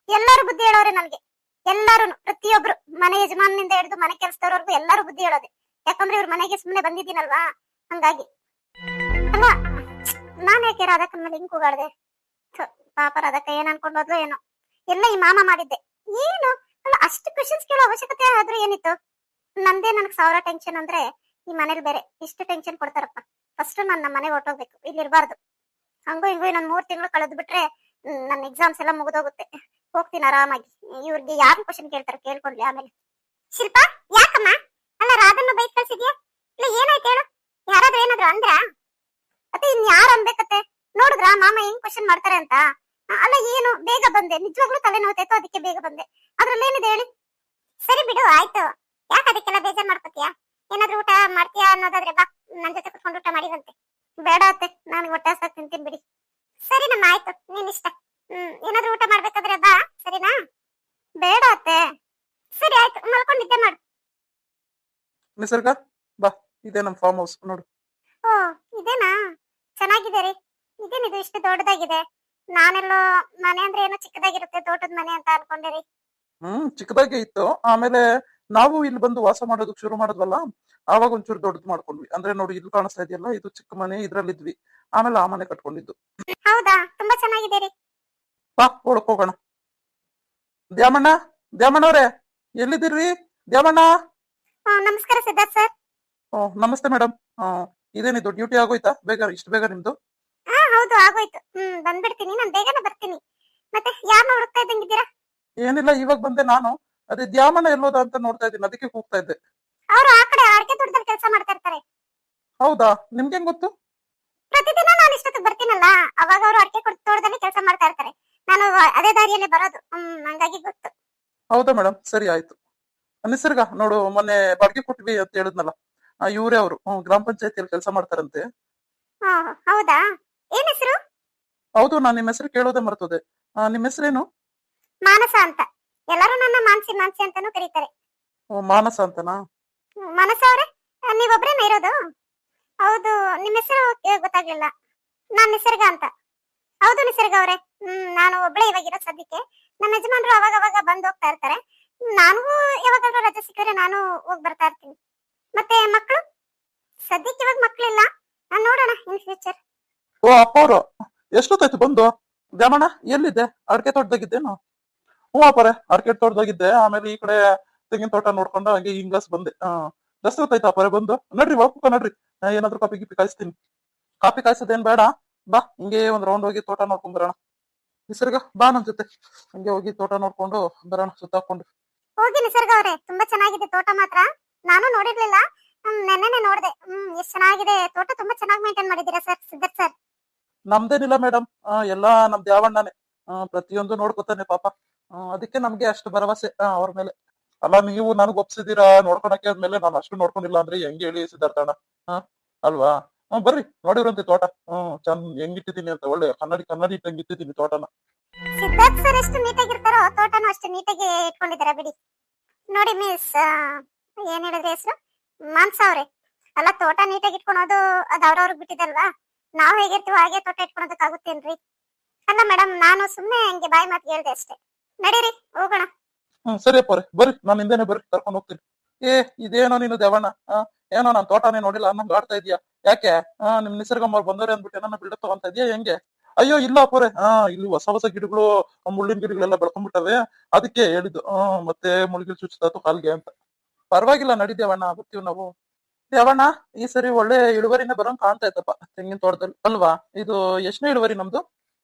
ಎಲ್ಲಾರು ಬುದ್ಧಿ ಹೇಳೋರೆ ನನ್ಗೆ, ಎಲ್ಲಾರು ಪ್ರತಿಯೊಬ್ರು ಮನೆ ಯಜಮಾನಿಂದ ಹಿಡಿದು ಮನೆ ಕೆಲಸದವ್ರವರೆಗೂ ಎಲ್ಲಾರು ಬುದ್ಧಿ ಹೇಳೋದೆ. ಯಾಕಂದ್ರೆ ಇವ್ರ ಮನೆಗೆ ಸುಮ್ನೆ ಬಂದಿದ್ದೀನಲ್ವಾ, ಹಂಗಾಗಿ. ಅಲ್ಲ ನಾನ್ ಯಾಕೆ ರಾಧಕ್ಕ ಮೇಲೆ ಹಿಂಗ್ ಕೂಗಾಡ್ದೆ? ಪಾಪ ರಾಧಕ್ಕ ಏನ್ ಅನ್ಕೊಂಡೋದ್ಲು ಏನೋ. ಎಲ್ಲ ಈ ಮಾಮ ಮಾಡಿದ್ದೆ. ಏನು ಅಲ್ಲ ಅಷ್ಟು ಕ್ವಶನ್ಸ್ ಕೇಳೋ ಅವಶ್ಯಕತೆ ಆದ್ರೂ ಏನಿತ್ತು? ನಂದೇ ನನಗ್ 1000 ಟೆನ್ಷನ್ ಅಂದ್ರೆ ಈ ಮನೇಲಿ ಬೇರೆ ಇಷ್ಟು ಟೆನ್ಷನ್ ಕೊಡ್ತಾರಪ್ಪ. ಫಸ್ಟ್ ನಾನು ನಮ್ಮ ಮನೆಗೆ ಹೊರಟೋಗ್ಬೇಕು, ಇಲ್ಲಿ ಇರ್ಬಾರ್ದು. ಹಂಗೂ ಹಿಂಗೂ ಇನ್ನೊಂದ್ 3 ತಿಂಗಳು ಕಳೆದ್ ಬಿಟ್ರೆ ನನ್ನ ಎಕ್ಸಾಮ್ಸ್ ಎಲ್ಲ ಮುಗಿದೋಗುತ್ತೆ, ಹೋಗ್ತೀನಿ ಆರಾಮಾಗಿ. ಇವ್ರಿಗೆ ಯಾರು ಕ್ವಶನ್ ಕೇಳ್ತಾರೆ ಕೇಳ್ಕೊಂಡ್ಲಿ ಆಮೇಲೆ. ಶಿಲ್ಪ ಯಾಕಮ್ಮ? ಅಲ್ಲ ರಾಧನ್ನ ಬೈಕ್ ಕಳ್ಸಿದ್ಯಾ? ಇಲ್ಲ ಏನಾಯ್ತು ಹೇಳು? ಯಾರಾದ್ರೂ ಏನಾದ್ರು ಅಂದ್ರ? ಮತ್ತೆ ಇನ್ ಯಾರು ಅನ್ಬೇಕತ್ತೆ? ನೋಡಿದ್ರ ಮಾಮ ಹೆಂಗ್ ಕ್ವಶನ್ ಮಾಡ್ತಾರೆ ಅಂತ? ಅಲ್ಲ ಏನು ಬೇಗ ಬಂದೆ, ನಿಜವಾಗ್ಲೂ ತಲೆ ನೋವ್ತಾಯ್ತು ಅದಕ್ಕೆ ಬೇಗ ಬಂದೆ. ಅದ್ರಲ್ಲಿ ಏನಿದೆ ಹೇಳಿ? ಸರಿ ಬಿಡು ಆಯ್ತು, ಯಾಕೆ ಅದಕ್ಕೆಲ್ಲ ಬೇಜಾರ್ ಮಾಡ್ಕೊತೀಯಾ? ಏನಾದ್ರೂ ಊಟ ಮಾಡ್ತೀಯಾ ಅನ್ನೋದಾದ್ರೆ ಬಾ, ನನ್ ಜೊತೆ ಕುತ್ಕೊಂಡು ಊಟ ಮಾಡಿದಂತೆ. ಬೇಡ ಅತ್ತೆ, ನಾನು ಹೊಟ್ಟೆ ಹಸ್ದಾಗ ತಿಂತೀನಿ ಬಿಡಿ. ಸರಿ ನಮ್ಮ ಆಯ್ತು, ನೀನ್ ಇಷ್ಟ. ಏನಾದ್ರೂ ಊಟ ಮಾಡ್ಬೇಕಾದ್ರೆ ಬಾ, ಸರಿನಾ? ಬೇಡ ಅತ್ತೆ. ಸರಿ ಆಯ್ತು, ಮಲ್ಕೊಂಡು ನಿದ್ದೆ ಮಾಡು. ನಿಸರ್ಗ ಬಾ, ಇದೇ ನಮ್ ಫಾರ್ಮ್ ಹೌಸ್ ನೋಡು. ಓ ಇದೇನಾ? ಚೆನ್ನಾಗಿದೆ ರೀ. ಇದೇನಿದು ಇಷ್ಟು ದೊಡ್ಡದಾಗಿದೆ? ನಾನೆಲ್ಲೋ ಮನೆ ಅಂದ್ರೆ ಏನೋ ಚಿಕ್ಕದಾಗಿರುತ್ತೆ, ತೋಟದ ಮನೆ ಅಂತ ಅನ್ಕೊಂಡೆ ರೀ. ಚಿಕ್ಕದಾಗೆ ಇತ್ತು, ಆಮೇಲೆ ನಾವು ಇಲ್ಲಿ ಬಂದು ವಾಸ ಮಾಡೋದಕ್ಕೆ ಶುರು ಮಾಡಿದ್ವಲ್ಲ, ಆವಾಗ ಒಂಚೂರು ದೊಡ್ಡದು ಮಾಡ್ಕೊಂಡ್ವಿ. ಅಂದ್ರೆ ನೋಡಿ ಇಲ್ಲಿ ಕಾಣಿಸ್ತಾ ಇದೆಯಲ್ಲ, ಇದು ಚಿಕ್ಕ ಮನೆ, ಇದ್ರಲ್ಲಿದ್ವಿ. ಆಮೇಲೆ ಆ ಮನೆ ಕಟ್ಕೊಂಡಿದ್ದು. ಹೌದಾ, ತುಂಬಾ ಚೆನ್ನಾಗಿದೆ ರೀ. ಬಾ ಒಳಕ್ ಹೋಗೋಣ. ದ್ಯಾಮಣ್ಣ, ದ್ಯಾಮಣ್ಣವ್ರೆ ಎಲ್ಲಿದ್ದೀರಿ? ದ್ಯಾಮಣ್ಣ. ನಮಸ್ಕಾರ ಸಿದ್ಧಾರ್ಥ್ ಸರ್. ನಮಸ್ತೆ ಮೇಡಮ್. ಇದೇನಿದು ಡ್ಯೂಟಿ ಆಗೋಯ್ತಾ ಬೇಗ, ಇಷ್ಟು ಬೇಗ ನಿಮ್ದು? ಹೌದು ಆಗೋಯ್ತು. ಬಂದ್ಬಿಡ್ತೀನಿ, ನಾನು ಬೇಗನೆ ಬರ್ತೀನಿ. ಮತ್ತೆ ಯಾರನ್ನ ಹುಡುಕ್ತಾ ಇದ್ದಂಗಿದ್ದೀರಾ? ಏನಿಲ್ಲ, ಇವಾಗ ಬಂದೆ ನಾನು. ಅದೇ ದ್ಯಾಮಣ್ಣ ಎಲ್ಲೋದ ಅಂತ ನೋಡ್ತಾ ಇದ್ದೀನಿ, ಅದಕ್ಕೆ ಕೂಗ್ತಾ ಇದ್ದೆ. ಅವರು ಆ ಕಡೆ ಅಡಿಕೆ ತೋಟದಲ್ಲಿ ಕೆಲಸ ಮಾಡ್ತಾ ಇರ್ತಾರೆ. ಹೌದಾ, ನಿಮ್ಗೆ ಗೊತ್ತು? ಪ್ರತಿದಿನ ನಾನು ಇಷ್ಟೊತ್ತಿಗೆ ಬರ್ತೀನಲ್ಲ, ಅವಾಗ ಅವರು ಅಡಿಕೆ ತೋಟದಲ್ಲಿ ಕೆಲಸ ಮಾಡ್ತಾ ಇರ್ತಾರೆ. ನಾನು ಅದೇ ದಾರಿಯಲ್ಲಿ ಬರೋದು, ಹಂಗಾಗಿ ಗೊತ್ತು. ಹೌದಾ ಮೇಡಮ್, ಸರಿ ಆಯ್ತು. ನಿಸರ್ಗ ನೋಡು, ಮೊನ್ನೆ ಬಾಡಿಗೆ ಕೊಟ್ವಿ ಅಂತ ಹೇಳಿದ್ನಲ್ಲ, ಇವರೇ ಅವರು ಗ್ರಾಮ ಪಂಚಾಯತಿಯಲ್ಲಿ ಕೆಲಸ ಮಾಡ್ತಾರಂತೆ. ಹೌದಾ, ಏನ್ ಹೆಸರು? ಹೌದು, ನಾನು ನಿಮ್ಮ ಹೆಸರು ಕೇಳೋದೇ ಮರ್ತೋದೆ. ನಿಮ್ಮ ಹೆಸರೇನು? ಮಾನಸ ಅಂತ. ಎಲ್ಲರೂ ನನ್ನ ಮಾನ್ಸಿ ಮಾನ್ಸಿ ಅಂತಾನೂ ಕರೀತಾರೆ. ಮಾನಸ ಅಂತನಾ? ಮಾನಸ ಅವರೇ, ನೀವೊಬ್ರೇನ ಇರೋದು? ಹೌದು, ನಿಮ್ಮ ಹೆಸರು ಗೊತ್ತಾಗ್ಲಿಲ್ಲ. ನಾನ್ ನಿಸರ್ಗ ಅಂತ. ಹೌದು ನಿಸರ್ಗ ಅವರೇ, ನಾನು ಒಬ್ಳೆ ಇವಾಗಿರೋ ಸದ್ಯಕ್ಕೆ. ನಮ್ಮ ಯಜಮಾನ್ರು ಅವಾಗ ಅವಾಗ ಬಂದ್ ಹೋಗ್ತಾ ಇರ್ತಾರೆ. ನಾನು ಯಾವಾಗಾದ್ರೂ ರಜೆ ಸಿಕ್ಕರೆ ನಾನು ಹೋಗ್ ಬರ್ತಾ ಇರ್ತೀನಿ. ಮತ್ತೆ ಮಕ್ಕಳು? ಸದ್ಯಕ್ಕೆ ಇವಾಗ ಮಕ್ಳಿಲ್ಲ, ನಾನ್ ನೋಡೋಣ ಇನ್ ಫ್ಯೂಚರ್. ಓ ಅಪ್ಪ ಅವರು ಎಷ್ಟೊತ್ತಾಯ್ತು ಬಂದು? ದ್ಯಾಮಣ್ಣ ಎಲ್ಲಿದ್ದೆ? ಅಡಿಕೆ ತೋಟದಾಗಿದ್ದೇನು? ಅಪ್ಪರೇ ಅಡಿಕೆ ತೋಟದಾಗಿದ್ದೆ, ಆಮೇಲೆ ಈ ಕಡೆ ತೆಂಗಿನ ತೋಟ ನೋಡ್ಕೊಂಡು ಹಂಗೆ ಹಿಂಗಾಸ್ ಬಂದೆ. ಜಾಸ್ತಿ ಹೊತ್ತಾಯ್ತು ಅಪ್ಪರೇ ಬಂದು. ನಡ್ರಿ ಒಳಕ ನಡ್ರಿ, ಏನಾದ್ರು ಕಾಫಿ ಗಿಪಿ ಕಾಯಿಸ್ತೀನಿ. ಕಾಫಿ ಕಾಯಿಸೋದೇನ್ ಬೇಡ, ಬಾ ಹಿಂಗೆ ಒಂದ್ ರೌಂಡ್ ಹೋಗಿ ತೋಟ ನೋಡ್ಕೊಂಡ್ ಬರೋಣ. ನಿಸರ್ಗ ಬಾ ನನ್ ಜೊತೆ, ಹಂಗೆ ಹೋಗಿ ತೋಟ ನೋಡ್ಕೊಂಡು ಬರೋಣ, ಸುತ್ತಾಕೊಂಡು. ಹೋಗಿ ನಿಸರ್ಗ ಅವರೇ, ತುಂಬಾ ಚೆನ್ನಾಗಿದೆ ತೋಟ ಮಾತ್ರ. ನಾನು ನೋಡಿರ್ಲಿಲ್ಲ, ನೆನ್ನೆನೆ ನೋಡ್ದೆ. ಎಷ್ಟ್ ಚೆನ್ನಾಗಿದೆ ತೋಟ, ತುಂಬಾ ಚೆನ್ನಾಗಿ ಮೇಂಟೈನ್ ಮಾಡಿದ್ದೀರಾ ಸರ್, ಸಿದ್ಧಾರ್ಥ್ ಸರ್. ನಮ್ದೇನಿಲ್ಲ ಮೇಡಮ್, ಎಲ್ಲಾ ನಮ್ದು ಯಾವಣ್ಣನೆ ಪ್ರತಿಯೊಂದು ನೋಡ್ಕೊತಾನೆ ಪಾಪ. ಅದಕ್ಕೆ ನಮ್ಗೆ ಅಷ್ಟು ಭರವಸೆ ಅವ್ರ ಮೇಲೆ. ಅಲ್ಲ, ನೀವು ನನಗ್ ಒಪ್ಸಿದೀರಾ ನೋಡ್ಕೊಳಕ್ಕೆ ಆದ್ಮೇಲೆ ನಾನು ಅಷ್ಟು ನೋಡ್ಕೊಂಡಿಲ್ಲ ಅಂದ್ರೆ ಹೆಂಗ್ ಹೇಳಿ ಸಿದ್ಧಾರ್ಥಣ್ಣ? ಹಾ, ಅಲ್ವಾ? ಬರ್ರಿ ನೋಡಿವ್ರಂತೆ ತೋಟ. ಚಂದ್ ಹೆಂಗಿಟ್ಟಿದೀನಿ ಅಂತ, ಒಳ್ಳೆ ಕನ್ನಡಿ ಕನ್ನಡಿ ಇಟ್ಟಂಗ್ ಇಟ್ಟಿದೀನಿ ತೋಟನ. ಸಿದ್ಧಾರ್ಥ್ ಸರ್ ಎಷ್ಟು ನೀಟಾಗಿರ್ತಾರೋ ತೋಟನು ಅಷ್ಟು ನೀಟಾಗಿ ಇಟ್ಕೊಂಡಿದಾರೆ ಬಿಡಿ. ನೋಡಿ ಮಿಸ್, ಏನ್ ಹೇಳಿದ್ರೆ ಹೆಸರು ಮಾನ್ಸ ಅವ್ರೆ. ಅಲ್ಲ, ತೋಟ ನೀಟಾಗಿ ಇಟ್ಕೊಳೋದು ಅದು ಅವ್ರವ್ರಿಗೆ ಬಿಟ್ಟಿದಲ್ವಾ. ನಾವ್ ಹೇಗಿರ್ತೀವೋ ಹಾಗೆ ತೋಟ ಇಟ್ಕೊಳೋದಕ್ಕಾಗುತ್ತೇನ್ರಿ? ಅಲ್ಲ ಮೇಡಮ್, ನಾನು ಸುಮ್ನೆ ಹಂಗೆ ಬಾಯಿ ಮಾತು ಹೇಳ್ದೆ ಅಷ್ಟೇ. ನಡೀರಿ ಹೋಗೋಣ. ಸರಿ ಅಪ್ಪವ್ರೆ, ಬರ್ರಿ, ನಾನು ಹಿಂದೆನೆ ಬರ್ರಿ, ಕರ್ಕೊಂಡು ಹೋಗ್ತೀನಿ. ಏ, ಇದೇನೋ ನೀನು ದೇವಣ್ಣ, ಏನೋ ನಾನ್ ತೋಟನೇ ನೋಡಿಲ್ಲ ಅನ್ನಂಗ್ ಆಡ್ತಾ ಇದೀಯಾ. ಯಾಕೆ? ನಿಮ್ ನಿಸರ್ಗಮ್ಮ ಬಂದವ್ರೆ ಅಂದ್ಬಿಟ್ಟು ಏನನ್ನ ಬಿಲ್ಡಪ್ ತಗೊಂತ ಇದೀಯಾ ಹೆಂಗೆ? ಅಯ್ಯೋ ಇಲ್ಲ ಅಪ್ಪವ್ರೆ, ಇಲ್ಲಿ ಹೊಸ ಹೊಸ ಗಿಡಗಳು, ಮುಳ್ಳಿನ ಗಿಡಗಳೆಲ್ಲ ಬೆಳ್ಕೊಂಡ್ಬಿಟ್ಟವೆ. ಅದಕ್ಕೆ ಹೇಳಿದ್ದು. ಮತ್ತೆ ಮುಳುಗಿಲ್ ಚುಚ್ತಾತು ಕಾಲ್ಗೆ ಅಂತ. ಪರವಾಗಿಲ್ಲ, ನಡಿ ದೇವಣ್ಣ, ಬರ್ತೀವಿ ನಾವು. ದೇವಣ್ಣ, ಈ ಸರಿ ಒಳ್ಳೆ ಇಳುವರಿನೇ ಬರೋಂಗ್ ಕಾಣ್ತಾ ಇತ್ತಪ್ಪ ತೆಂಗಿನ ತೋಟದಲ್ಲಿ, ಅಲ್ವಾ? ಇದು ಎಷ್ಟನೇ ಇಳುವರಿ ನಮ್ದು?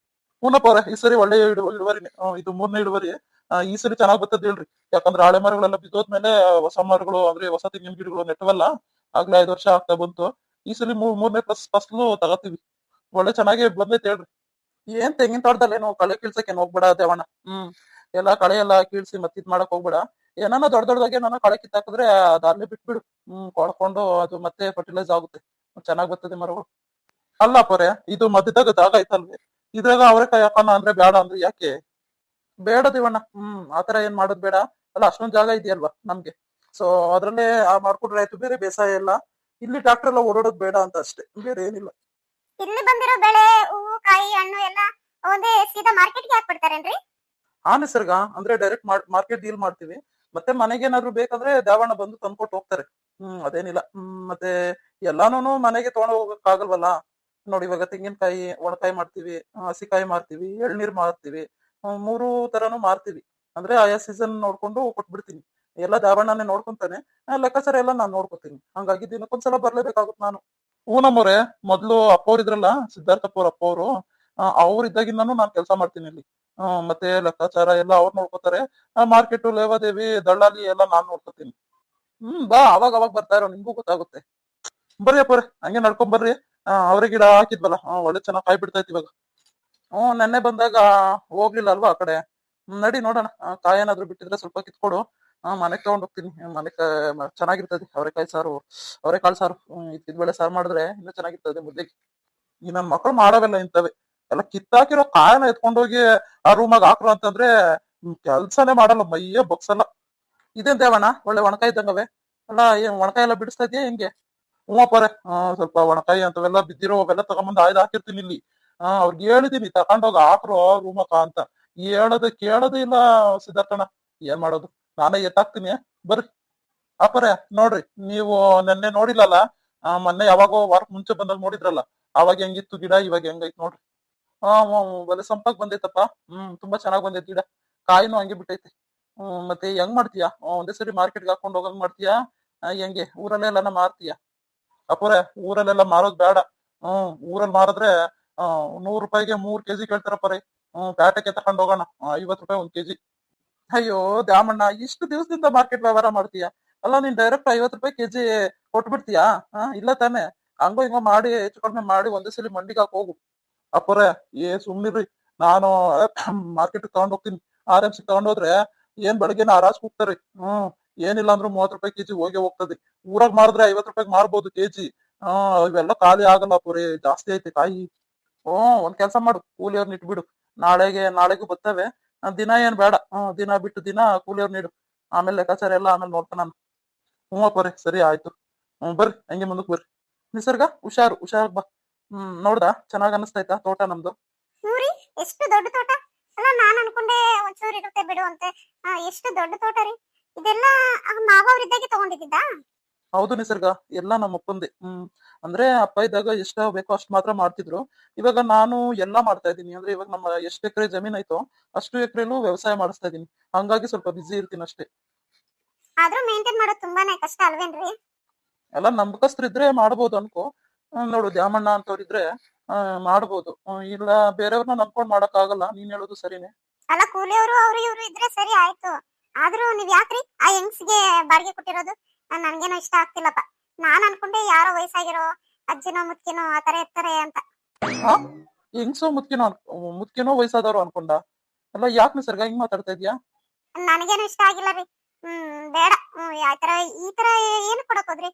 ಹೂನಪ್ಪ ಅವ್ರೆ, ಈ ಸರಿ ಒಳ್ಳೆ ಇಳುವರಿನೇ. ಇದು 3ನೇ ಇಳುವರಿ. ಈ ಸರಿ ಚೆನ್ನಾಗ್ ಬರ್ತದ ಹೇಳ್ರಿ. ಯಾಕಂದ್ರೆ ಹಳೆ ಮರಗಳೆಲ್ಲ ಬಿದ್ದೋದ್ಮೇಲೆ ಹೊಸ ಮರಗಳು, ಅಂದ್ರೆ ಹೊಸ ತೆಂಗಿನ ಗಿಡಗಳು ನೆಟ್ಟವಲ್ಲ. ಆಗ್ಲೇ 5 ವರ್ಷ ಆಗ್ತಾ ಬಂತು. ಈ ಸರಿ 3ನೇ ಫಸ್ಲು ತಗತೀವಿ. ಒಳ್ಳೆ ಚೆನ್ನಾಗಿ ಬಂದೈತೆ ಹೇಳ್ರಿ. ಏನ್ ತೆಂಗಿನ ತೋಟದಲ್ಲಿ ಏನು ಕಳೆ ಕೀಳ್ಸಕ್ಕೆ ಹೋಗ್ಬೇಡ ದೇವಣ್ಣ. ಎಲ್ಲಾ ಕಳೆ ಎಲ್ಲ ಕೀಳ್ಸಿ ಮತ್ ಇದ್ ಮಾಡಕ್ ಹೋಗ್ಬೇಡ. ಏನಾನ ದೊಡ್ಡದಾಗಿ ಏನಾನ ಕಳೆ ಕಿತ್ತಾಕಿದ್ರೆ ಅಲ್ಲೇ ಬಿಟ್ಬಿಡು. ಕೊಳ್ಕೊಂಡು ಅದು ಮತ್ತೆ ಫರ್ಟಿಲೈಸ್ ಆಗುತ್ತೆ, ಚೆನ್ನಾಗ್ ಬರ್ತದೆ ಮರಗಳು. ಅಲ್ಲ ಪೊರೆ, ಇದು ಮಧ್ಯದಾಗ ಜಾಗ ಐತಲ್ವೇ, ಇದ್ರಾಗ ಅವರೆಕಾಯಿ ಹಾಕೋಣ ಅಂದ್ರೆ ಬೇಡ ಅಂದ್ರೆ ಯಾಕೆ? ಬೇಡ ದೇವಣ್ಣ, ಆತರ ಏನ್ ಮಾಡೋದ್ ಬೇಡ. ಅಲ್ಲ, ಅಷ್ಟೊಂದ್ ಜಾಗ ಇದೆಯಲ್ವಾ ನಮ್ಗೆ, ಸೊ ಅದ್ರಲ್ಲೇ ಮಾಡ್ಕೊಂಡ್ರೆ ಆಯ್ತು. ಬೇರೆ ಬೇಸಾಯ ಎಲ್ಲ ಇಲ್ಲಿ ಟ್ರಾಕ್ಟರ್ ಎಲ್ಲ ಓಡಾಡೋದ್ ಬೇಡ ಅಂತ ಅಷ್ಟೇ, ಬೇರೆ ಏನಿಲ್ಲ. ಇಲ್ಲಿ ಬಂದಿರೋ ಬೆಳೆ, ಹೂವು, ಕಾಯಿ, ಹಣ್ಣು ಎಲ್ಲ ಒಂದೇ ಸೀದಾ ಮಾರ್ಕೆಟ್ಗೆ ಹಾಕ್ಬಿಡ್ತಾರೇನ್ರಿ? ನಿಸರ್ಗ ಅಂದ್ರೆ ಡೈರೆಕ್ಟ್ ಮಾರ್ಕೆಟ್ ಡೀಲ್ ಮಾಡ್ತೀವಿ. ಮತ್ತೆ ಮನೆಗೇನಾದ್ರು ಬೇಕಂದ್ರೆ ದಾವಣ್ಣ ಬಂದು ತಂದ್ಕೊಟ್ಟು ಹೋಗ್ತಾರೆ. ಅದೇನಿಲ್ಲ. ಮತ್ತೆ ಎಲ್ಲಾನು ಮನೆಗೆ ತಗೊಂಡ್ ಹೋಗಕ್ ಆಗಲ್ವಲ್ಲ. ನೋಡಿ, ಇವಾಗ ತೆಂಗಿನಕಾಯಿ ಒಣಕಾಯಿ ಮಾಡ್ತೀವಿ, ಹಸಿಕಾಯಿ ಮಾರ್ತೀವಿ, ಎಳ್ನೀರ್ ಮಾರ್ತೀವಿ. 3 ತರನು ಮಾರ್ತೀವಿ. ಅಂದ್ರೆ ಆಯಾ ಸೀಸನ್ ನೋಡ್ಕೊಂಡು ಕೊಟ್ಬಿಡ್ತೀನಿ. ಎಲ್ಲ ದಾವಣ್ಣನೇ ನೋಡ್ಕೊಂತಾನೆ. ಲೆಕ್ಕಾಚಾರ ಎಲ್ಲ ನಾನ್ ನೋಡ್ಕೊತೀನಿ. ಹಂಗಾಗಿ ದಿನಕ್ಕೊಂದ್ಸಲ ಬರ್ಲೇಬೇಕಾಗುತ್ತೆ ನಾನು. ನಮ್ಮವ್ರೆ, ಮೊದ್ಲು ಅಪ್ಪವ್ರು ಇದ್ರಲ್ಲ, ಸಿದ್ಧಾರ್ಥಪ್ಪವ್ರ ಅಪ್ಪವ್ರು, ಅವ್ರಿದ್ದಾಗಿಂದಾನು ನಾನ್ ಕೆಲಸ ಮಾಡ್ತೀನಿ ಇಲ್ಲಿ. ಮತ್ತೆ ಲೆಕ್ಕಾಚಾರ ಎಲ್ಲ ಅವ್ರು ನೋಡ್ಕೋತಾರೆ. ಮಾರ್ಕೆಟ್, ಲೇವಾದೇವಿ, ದಳ್ಳಾಲಿ ಎಲ್ಲ ನಾನ್ ನೋಡ್ಕೋತೀನಿ. ಬಾ, ಅವಾಗ ಬರ್ತಾ ಇರೋ, ನಿಮ್ಗೂ ಗೊತ್ತಾಗುತ್ತೆ. ಬರ್ರಿ ಅಪ್ಪವ್ರೆ, ಹಂಗೆ ನಡ್ಕೊಂಡ್ ಬರ್ರಿ. ಅವ್ರೆ ಗಿಡ ಹಾಕಿದ್ವಲ್ಲ, ಒಳ್ಳೆ ಚೆನ್ನಾಗ್ ಕಾಯಿ ಬಿಡ್ತೈತಿ ಇವಾಗ. ನೆನ್ನೆ ಬಂದಾಗ ಹೋಗ್ಲಿಲ್ಲ ಅಲ್ವಾ ಆ ಕಡೆ. ನಡಿ ನೋಡೋಣ. ಕಾಯಿ ಏನಾದ್ರು ಬಿಟ್ಟಿದ್ರೆ ಸ್ವಲ್ಪ ಕಿತ್ಕೊಡು. ಮನೆಗ್ ತಗೊಂಡ್ ಹೋಗ್ತೀನಿ. ಮನೆಗ್ ಚೆನ್ನಾಗಿರ್ತದೆ ಅವರೆಕಾಯಿ ಸಾರು, ಅವರೆಕಾಳು ಸಾರು. ಇದ್ಬೇಳೆ ಸಾರು ಮಾಡಿದ್ರೆ ಇನ್ನೂ ಚೆನ್ನಾಗಿರ್ತದೆ ಮುದ್ದೆಗೆ. ಈ ನನ್ ಮಕ್ಳು ಮಾಡವೆಲ್ಲ ಇಂತವೆ. ಎಲ್ಲ ಕಿತ್ತಾಕಿರೋ ಕಾಯನ ಎತ್ಕೊಂಡೋಗಿ ಆ ರೂಮಾಗ ಹಾಕ್ರು ಅಂತಂದ್ರೆ ಕೆಲ್ಸನೇ ಮಾಡಲ್ಲ, ಮೈಯೇ ಬಗ್ಸಲ್ಲ. ಇದೇನ್ ದೇವಣ್ಣ, ಒಳ್ಳೆ ಒಣಕಾಯಿ ಇದ್ದಂಗವೆ. ಅಲ್ಲ, ಏನ್ ಒಣಕಾಯಿ ಎಲ್ಲ ಬಿಡಿಸ್ತಾ ಇದೆಯಾ ಹೆಂಗೆ? ಹೂವಪ್ಪರೆ, ಸ್ವಲ್ಪ ಒಣಕಾಯಿ ಅಂತವೆಲ್ಲ ಬಿದ್ದಿರೋ ಅವೆಲ್ಲ ತಗೊಂಬಂದ್ ಆಯ್ದು ಹಾಕಿರ್ತೀನಿ ಇಲ್ಲಿ. ಅವ್ರಿಗೆ ಹೇಳಿದೀನಿ ತಕೊಂಡೋಗ ಹಾಕ್ರು ರೂಮಕ್ಕ ಅಂತ. ಕೇಳೋದೇ ಇಲ್ಲ ಸಿದ್ಧಾರ್ಥಣ್ಣ. ಏನ್ ಮಾಡೋದು, ನಾನೇ ಎತ್ತಾಕ್ತೀನಿ. ಬರ್ರಿ ಅಪ್ಪರೆ, ನೋಡ್ರಿ, ನೀವು ನೆನ್ನೆ ನೋಡಿಲ್ಲಲ್ಲ, ಮೊನ್ನೆ ಯಾವಾಗೋ ವಾರಕ್ ಮುಂಚೆ ಬಂದಾಗ ನೋಡಿದ್ರಲ್ಲ, ಅವಾಗ ಹೆಂಗಿತ್ತು ಗಿಡ, ಇವಾಗ ಹೆಂಗೈತ್ ನೋಡ್ರಿ. ಒಳ್ಳೆ ಸಂಪಾಗ್ ಬಂದೈತಪ್ಪ. ತುಂಬಾ ಚೆನ್ನಾಗ್ ಬಂದೈತಿ ಗಿಡ. ಕಾಯಿನೂ ಹಂಗೆ ಬಿಟ್ಟೈತಿ. ಮತ್ತೆ ಹೆಂಗ್ ಮಾಡ್ತೀಯಾ? ಒಂದೇ ಸರಿ ಮಾರ್ಕೆಟ್ಗೆ ಹಾಕೊಂಡ್ ಹೋಗಂಗ್ ಮಾಡ್ತೀಯಾ? ಹೆಂಗೆ ಊರಲ್ಲೇ ಎಲ್ಲಾನ ಮಾರ್ತೀಯಾ? ಅಪ್ಪರೆ, ಊರಲ್ಲೆಲ್ಲ ಮಾರೋದ್ ಬೇಡ. ಊರಲ್ಲಿ ಮಾರಿದ್ರೆ 100 ರೂಪಾಯಿಗೆ 3 ಕೆಜಿ ಕೇಳ್ತಾರಪ್ಪರೆ. ಪ್ಯಾಟಕ್ಕೆ ತಕೊಂಡ್ ಹೋಗೋಣ, 50 ರೂಪಾಯಿ 1 ಕೆಜಿ. ಅಯ್ಯೋ ದ್ಯಾಮಣ್ಣ, ಇಷ್ಟು ದಿವಸದಿಂದ ಮಾರ್ಕೆಟ್ ವ್ಯವಹಾರ ಮಾಡ್ತೀಯಾ? ಅಲ್ಲ, ನೀನ್ ಡೈರೆಕ್ಟ್ 50 ರೂಪಾಯಿ ಕೆಜಿ ಕೊಟ್ಬಿಡ್ತೀಯಾ? ಇಲ್ಲ ತಾನೆ? ಹಂಗೋ ಹಿಂಗೋ ಮಾಡಿ ಹೆಚ್ಚು ಕಡಿಮೆ ಮಾಡಿ ಒಂದೇ ಸಲ ಮಂಡಿಗೆ ಹಾಕಿ ಹೋಗು. ಅಪ್ಪರೆ, ಸುಮ್ನಿರ್ರಿ. ನಾನು ಮಾರ್ಕೆಟ್ ತಗೊಂಡ್ ಹೋಗ್ತೀನಿ. RMC ತಗೊಂಡೋದ್ರೆ ಏನ್ ಬೆಳಗ್ಗೆನ ಆರಾಜ್ ಕೂಗ್ತಾರೆ. ಏನಿಲ್ಲ ಅಂದ್ರೂ 30 ರೂಪಾಯಿ ಕೆಜಿ ಹೋಗೇ ಹೋಗ್ತದೆ. ಊರಾಗ ಮಾರಿದ್ರೆ 50 ರೂಪಾಯಿಗೆ ಮಾರ್ಬೋದು ಕೆಜಿ. ಇವೆಲ್ಲ ಖಾಲಿ ಆಗಲ್ಲ ಪುರಿ, ಜಾಸ್ತಿ ಐತೆ ಕಾಯಿ. ಒಂದ್ ಕೆಲ್ಸ ಮಾಡು, ಕೂಲಿಯವ್ರನ್ನ ಇಟ್ಬಿಡು. ನಾಳೆಗೂ ಬರ್ತವೆ. ದಿನ ಏನ್ ಬೇಡ, ದಿನ ಬಿಟ್ಟು ದಿನ ಕೂಲಿಯವ್ರನ್ನ ಇಡು. ಆಮೇಲೆ ಲೆಕ್ಕಾಚಾರ ಎಲ್ಲ ಆಮೇಲೆ ನೋಡ್ತಾನ ನಾನು. ಅಪ್ಪರೆ, ಸರಿ ಆಯ್ತು. ಬರ್ರಿ, ಹಂಗೆ ಮುಂದಕ್ ಬರ್ರಿ. ನಿಸರ್ಗ, ಹುಷಾರ್ ಬಾ. ನೋಡ್ದಾ, ಚೆನ್ನಾಗ್ ಅನಿಸ್ತೈತಾ ತೋಟ ನಮ್ದು? ಊರಿ ಎಷ್ಟು ದೊಡ್ಡ ತೋಟ. ಅಲ್ಲ, ನಾನ್ ಅನ್ಕೊಂಡೆ ಒಂಚೂರು ಇರುತ್ತೆ ಬಿಡು ಅಂತೆ. ಎಷ್ಟು ದೊಡ್ಡ ತೋಟ ರೀ ಇದೆಲ್ಲ. ಮಾವ ಅವ್ರಿದ್ದಾಗೆ ತಗೊಂಡಿದ್ದ? ಹೌದು ನಿಸರ್ಗ, ಎಲ್ಲ ನಮ್ಮ ಅಪ್ಪಂದೆ. ಅಂದ್ರೆ ಅಪ್ಪ ಇದ್ದಾಗ ಎಷ್ಟ ಬೇಕೋ ಅಷ್ಟ್ ಮಾತ್ರ ಮಾಡ್ತಿದ್ರು. ಇವಾಗ ನಾನು ಎಲ್ಲಾ ಮಾಡ್ತಾ ಇದ್ದೀನಿ. ಅಂದ್ರೆ ಇವಾಗ ನಮ್ಮ ಎಷ್ಟು ಎಕರೆ ಜಮೀನ್ ಐತೋ ಅಷ್ಟು ಎಕರೆಲೂ ವ್ಯವಸಾಯ ಮಾಡಿಸ್ತಾ ಇದೀನಿ. ಹಂಗಾಗಿ ಸ್ವಲ್ಪ ಬಿಸಿ ಇರ್ತೀನಿ ಅಷ್ಟೇ. ಆದ್ರೂ ಮೇಂಟೈನ್ ಮಾಡೋದು ತುಂಬಾನೇ ಕಷ್ಟ ಅಲ್ವೇನ್ರಿ? ಎಲ್ಲ ನಂಬಿಕಸ್ಥರಿದ್ರೆ ಮಾಡ್ಬೋದು ಅನ್ಕೋ. ನೋಡು, ದ್ಯಾಮಣ್ಣ ಅಂತವ್ರಿದ್ರೆ ಮಾಡ್ಬೋದು. ಇಲ್ಲ, ಬೇರೆಯವ್ರನ್ನ ನಂಬ್ಕೊಂಡ್ ಮಾಡಕ್ ಆಗಲ್ಲ. ನೀನ್ ಹೇಳೋದು ಸರಿನೇ. ಅಲ್ಲ, ಕೂಲಿಯವರು ಅವ್ರು ಇವ್ರು ಇದ್ರೆ ಸರಿ ಆಯ್ತು. ಆದ್ರೂ ನೀವ್ ಯಾಕ್ರಿ ಆ ಹೆಂಗ್ಸ್ಗೆ ಬಾಡಿಗೆ ಕೊಟ್ಟಿರೋದು? ನನ್ಗೇನೋ ಇಷ್ಟ ಆಗ್ತಿಲ್ಲಪ್ಪ. ನಾನ್ ಅನ್ಕೊಂಡೆ ಯಾರೋ ವಯಸ್ಸಾಗಿರೋ ಅಜ್ಜಿನೋ ಮುತ್ಕಿನೋ ಆತರ ಇರ್ತಾರೆ ಅಂತ. ಹೆಂಗ್ಸೋ ಮುದ್ಕಿನೋ ವಯಸ್ಸಾದವ್ರು ಅನ್ಕೊಂಡ. ಅಲ್ಲ ಯಾಕೆ ನಿಸರ್ಗ ಹಿಂಗ್ ಮಾತಾಡ್ತಾ ಇದ್ಯಾ? ನನಗೇನು ಇಷ್ಟ ಆಗಿಲ್ಲ ರೀ. ಬೇಡ. ಈ ತರ ಏನು ಕೊಡಕ್ ಹೋದ್ರಿ?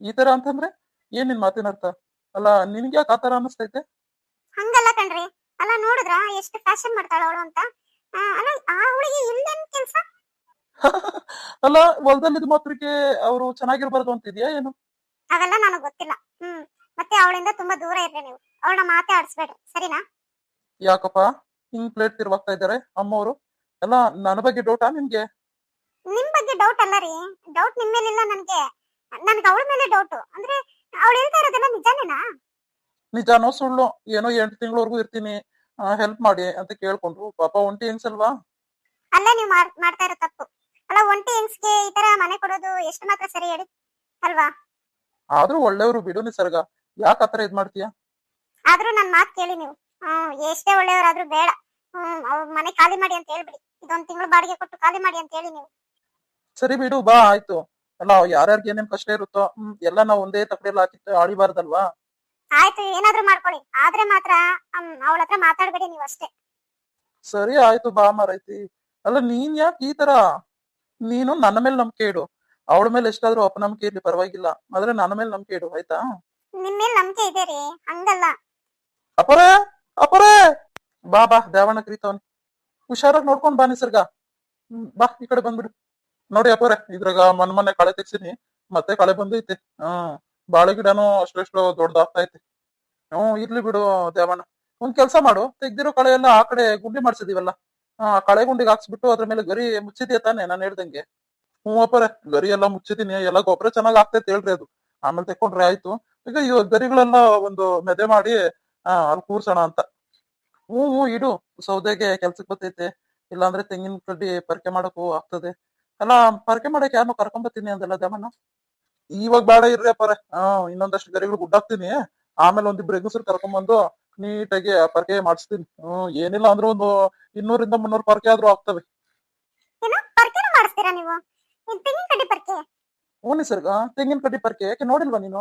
ಈ ತರ ಅಂತಂದ್ರೆ ಏನ್ ನಿನ್ ಮಾತಿನ ಅರ್ಥ? ಅಲ್ಲ ನಿನ್ಗೆ ಯಾಕೆ ಆತರ ಅನ್ನಿಸ್ತೈತೆ? ಹಂಗಲ್ಲ ಕಣ್ರಿ. ಅಲ್ಲ ನೋಡಿದ್ರ ಎಷ್ಟು ಫ್ಯಾಷನ್ ಮಾಡ್ತಾಳ ಅವಳು ಅಂತ. ಅಲ್ಲ ಆ ಹುಡುಗಿ ಇಲ್ಲೇನ್ ಕೆಲ್ಸ? ಅಲ್ಲ ಹೊಲದಲ್ಲಿದ್ ಮಾತ್ರಕ್ಕೆ ಅವ್ರು ಚೆನ್ನಾಗಿರ್ಬಾರ್ದು ಅಂತಿದ್ಯಾ ಏನು? ಅವೆಲ್ಲ ನನಗ್ ಗೊತ್ತಿಲ್ಲ. ಮತ್ತೆ ಅವಳಿಂದ ತುಂಬಾ ದೂರ ಇರ್ರಿ ನೀವು. ಅವಳನ್ನ ಮಾತೇ ಆಡಿಸ್ಬೇಡ್ರಿ, ಸರಿನಾ? ಯಾಕಪ್ಪ ಹಿಂಗ್ ಪ್ಲೇಟ್ ತಿರ್ವಾಗ್ತಾ ಇದಾರೆ ಅಮ್ಮವ್ರು? ಅಲ್ಲ ನನ್ನ ಬಗ್ಗೆ ಡೌಟಾ ನಿಮ್ಗೆ? ನಿಮ್ ಬಗ್ಗೆ ಡೌಟ್ ಅಲ್ಲ ರೀ. ಡೌಟ್ ನಿಮ್ ಮೇಲಿಲ್ಲ ನನ್ಗೆ ಅವಳ ಮೇಲೆ ಡೌಟ್. ಅಂದ್ರೆ ಅವಳು ಹೇಳ್ತಾ ಇರೋದೆಲ್ಲ ನಿಜಾನೇನಾ? ನಿಜಾನೋ ಸುಳ್ಳು ಏನೋ 8 ತಿಂಗಳವರೆಗೂ ಇರ್ತೀನಿ ಹೆಲ್ಪ್ ಮಾಡಿ ಅಂತ ಕೇಳ್ಕೊಂಡ್ರು. ಪಾಪ ಒಂಟಿ ಹೆಂಗ್ಸಲ್ವಾ? ಅಲ್ಲೇ ನೀವು ಮಾಡ್ತಾ ಇರೋ ತಪ್ಪು. ಅಲ್ಲ ಒಂಟಿ ಹೆಂಗ್ಸ್ಗೆ ಈ ತರ ಮನೆ ಕೊಡೋದು ಎಷ್ಟು ಮಾತ್ರ ಸರಿ ಹೇಳಿ, ಅಲ್ವಾ? ಆದ್ರೂ ಒಳ್ಳೆಯವರು ಬಿಡು ನಿಸರ್ಗ, ಯಾಕೆ ಆತರ ಇದ್ ಮಾಡ್ತೀಯಾ? ಆದ್ರೂ ನನ್ ಮಾತ್ ಕೇಳಿ ನೀವು. ಎಷ್ಟೇ ಒಳ್ಳೆಯವರಾದ್ರೂ ಬೇಡ. ಅವ್ರ ಮನೆ ಖಾಲಿ ಮಾಡಿ ಅಂತ ಹೇಳ್ಬಿಡಿ. ಇದೊಂದ್ ತಿಂಗಳು ಬಾಡಿಗೆ ಕೊಟ್ಟು ಖಾಲಿ ಮಾಡಿ ಅಂತ ಹೇಳಿ ನೀವು. ಸರಿ ಬಿಡು ಬಾ ಆಯ್ತು. ಅಲ್ಲ ಯಾರ್ಯಾರ್ಗೆ ಏನೇನ್ ಕಷ್ಟ ಇರುತ್ತೋ ಎಲ್ಲ ನಾವು ಒಂದೇ ತಕ್ಕಡೆಲ್ಲ ಹಾಕಿ ಆಡಿಬಾರ್ದಲ್ವಾ? ಆಯ್ತು, ಏನಾದ್ರೂ ಮಾಡ್ಕೊಳ್ಳಿ. ಆದ್ರೆ ಮಾತ್ರ ಅವಳ ಹತ್ರ ಮಾತಾಡ್ಬೇಡಿ ನೀವು ಅಷ್ಟೇ. ಸರಿ ಆಯ್ತು ಬಾ ಮಾರೈತಿ. ಅಲ್ಲ ನೀನ್ ಯಾಕೆ ಈ ತರ? ನೀನು ನನ್ನ ಮೇಲೆ ನಂಬಿಕೆ ಇಡು. ಅವಳ ಮೇಲೆ ಎಷ್ಟಾದ್ರೂ ಅಪನಂಬಿಕೆ ಇರ್ಲಿ ಪರವಾಗಿಲ್ಲ, ಆದ್ರೆ ನನ್ನ ಮೇಲೆ ನಂಬಿಕೆ ಇಡು ಆಯ್ತಾ? ನಿಮ್ ಮೇಲೆ ನಂಬಿಕೆ ಇದೆ ರೀ, ಹಂಗಲ್ಲ. ಅಪರೇ ಅಪರೇ ಬಾ ಬಾ ದೇವಣ್ಣ ಕರೀತವನ್. ಹುಷಾರಾಗಿ ನೋಡ್ಕೊಂಡ್ ಬಾ ನಿಸರ್ಗ. ಬಾ ಈ ಕಡೆ ಬಂದ್ಬಿಡು. ನೋಡಿ ಅಪರೇ ಇದ್ರಾಗ ಮೊನ್ನೆ ಕಳೆ ತೆಗ್ಸಿನಿ, ಮತ್ತೆ ಕಳೆ ಬಂದೈತೆ. ಬಾಳೆ ಗಿಡನು ಅಷ್ಟೆಷ್ಟು ದೊಡ್ಡದಾಗ್ತಾ ಐತೆ. ಇರ್ಲಿ ಬಿಡು ದೇವಣ್ಣ. ಒಂದ್ ಕೆಲ್ಸ ಮಾಡು, ತೆಗ್ದಿರೋ ಕಳೆ ಎಲ್ಲ ಆ ಕಡೆ ಗುಂಡಿ ಮಾಡ್ಸಿದೀವಲ್ಲ, ಕಳೆ ಗುಂಡಿಗೆ ಹಾಕ್ಸ್ಬಿಟ್ಟು ಅದ್ರ ಮೇಲೆ ಗರಿ ಮುಚ್ಚಿದ್ಯಾ ತಾನೆ ನಾನು ಹೇಳ್ದಂಗೆ? ಅಪರೇ ಗರಿ ಎಲ್ಲ ಮುಚ್ಚಿದೀನಿ, ಎಲ್ಲ ಗೊಬ್ಬರ ಚೆನ್ನಾಗ್ ಆಗ್ತೈತೆ ಹೇಳ್ರಿ ಅದು. ಆಮೇಲೆ ತೆಕ್ಕೊಂಡ್ರೆ ಆಯ್ತು. ಈಗ ಈ ಗರಿಗಳೆಲ್ಲ ಒಂದು ಮೆದೆ ಮಾಡಿ ಅಲ್ಲಿ ಕೂರ್ಸೋಣ ಅಂತ. ಇಡು. ಸೌದೆಗೆ ಕೆಲ್ಸಕ್ ಬರ್ತೈತೆ, ಇಲ್ಲಾಂದ್ರೆ ತೆಂಗಿನ ಕಡ್ಡಿ ಪರ್ಕೆ ಮಾಡಕ್ಕೂ ಆಗ್ತದೆ. ಅಲ್ಲ ಪರ್ಕೆ ಮಾಡಕ್ ಯಾರನ್ನೋ ಕರ್ಕೊಂಬತ್ತೀನಿ ಅಂದಲ್ಲ ದೇವಣ್ಣ? ಇವಾಗ ಬೇಡ ಇರ್ರಿ ಅಪ್ಪರ. ಇನ್ನೊಂದಷ್ಟು ಗರಿಗಳು ಗುಡ್ಡಾಕ್ತೀನಿ, ಆಮೇಲೆ ಒಂದಿಬ್ರು ಹೆಂಗಸರು ಕರ್ಕೊಂಬಂದು ನೀಟಾಗಿ ಪರ್ಕೆ ಮಾಡಿಸ್ತೀನಿ. ಏನಿಲ್ಲ ಅಂದ್ರೆ ಒಂದು 200-300 ಪರ್ಕೆ ಆದ್ರೂ ಆಗ್ತವೆ. ಏನು ಪರ್ಕೆನ ಮಾಡಿಸ್ತೀರಾ ನೀವು? ತೆಂಗಿನ ಕಡ್ಡಿ ಪರ್ಕೆ? ನಿಸರ್ಗ ತೆಂಗಿನ ಕಡ್ಡಿ ಪರ್ಕೆ ಯಾಕೆ ನೋಡಿಲ್ವಾ ನೀನು?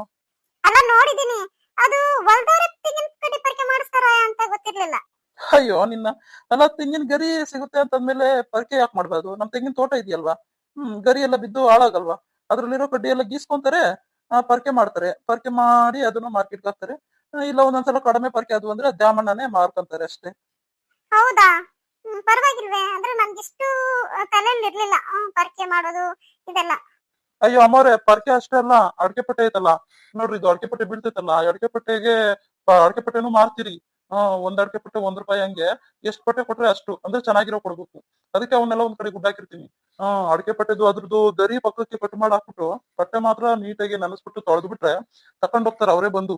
ಅಲ್ಲ ನೋಡಿದೀನಿ. ಅದು ಹೊಲ್ದವ್ರೆ ತೆಂಗಿನ ಕಡ್ಡಿ ಪರ್ಕೆ ಮಾಡಿಸ್ತಾರ ಅಂತ ಗೊತ್ತಿರ್ಲಿಲ್ಲ. ಅಯ್ಯೋ ನಿನ್ನ. ಅಲ್ಲ ತೆಂಗಿನ ಗರಿ ಸಿಗುತ್ತೆ ಅಂತಂದ್ಮೇಲೆ ಪರ್ಕೆ ಯಾಕೆ ಮಾಡ್ಬಾರ್ದು? ನಮ್ ತೆಂಗಿನ ತೋಟ ಇದೆಯಲ್ವಾ, ಗರಿ ಎಲ್ಲ ಬಿದ್ದು ಹಾಳಾಗಲ್ವಾ? ಅದ್ರಲ್ಲಿರೋ ಕಡ್ಡಿ ಎಲ್ಲ ಗೀಸ್ಕೊಂತಾರೆ, ಪರ್ಕೆ ಮಾಡ್ತಾರೆ. ಪರ್ಕೆ ಮಾಡಿ ಅದನ್ನು ಮಾರ್ಕೆಟ್ಗೆ ಹಾಕ್ತಾರೆ. ಇಲ್ಲ ಒಂದೊಂದ್ಸಲ ಕಡಿಮೆ ಪರ್ಕೆ ಅದು ಅಂದ್ರೆ ದ್ಯಾಮಣ್ಣನೇ ಮಾರ್ಕೊಂತಾರೆ ಅಷ್ಟೇ. ಹೌದಾ? ಪರವಾಗಿಲ್ವೇ? ಅಂದ್ರೆ ನನ್ಗಿಷ್ಟು ತಲೆಯಲ್ಲಿ ಇರ್ಲಿಲ್ಲ ಪರ್ಕೆ ಮಾಡೋದು ಇದೆಲ್ಲ. ಅಯ್ಯೋ ಅಮ್ಮವ್ರೆ, ಪರ್ಕೆ ಅಷ್ಟೇ ಅಲ್ಲ, ಅಡಕೆ ಪಟ್ಟೆ ಐತಲ್ಲ ನೋಡ್ರಿ, ಇದು ಅಡಕೆ ಪಟ್ಟೆ ಬೀಳ್ತೈತಲ್ಲ, ಅಡಕೆ ಪಟ್ಟೆಗೆ ಅಡಕೆ ಪಟ್ಟೆನೂ ಮಾರ್ತೀರಿ. ಒಂದ್ ಅಡಕೆ ಪಟ್ಟೆ ₹1 ಹಂಗೆ. ಎಷ್ಟ್ ಪಟ್ಟೆ ಕೊಟ್ರೆ ಅಷ್ಟು, ಅಂದ್ರೆ ಚೆನ್ನಾಗಿರೋ ಕೊಡ್ಬೇಕು. ಅದಕ್ಕೆ ಅವನ್ನೆಲ್ಲ ಒಂದ್ ಕಡೆ ಗುಡ್ಡಾಕಿರ್ತೀನಿ. ಅಡಕೆ ಪಟ್ಟೆದು ಅದ್ರದ್ದು ಗರಿ ಪಕ್ಕಕ್ಕೆ ಕಟ್ ಮಾಡಿ ಹಾಕ್ಬಿಟ್ಟು ಪಟ್ಟೆ ಮಾತ್ರ ನೀಟಾಗಿ ನೆನೆಸ್ಬಿಟ್ಟು ತೊಳೆದು ಬಿಟ್ರೆ ತಕೊಂಡ್ ಹೋಗ್ತಾರೆ ಅವರೇ ಬಂದು.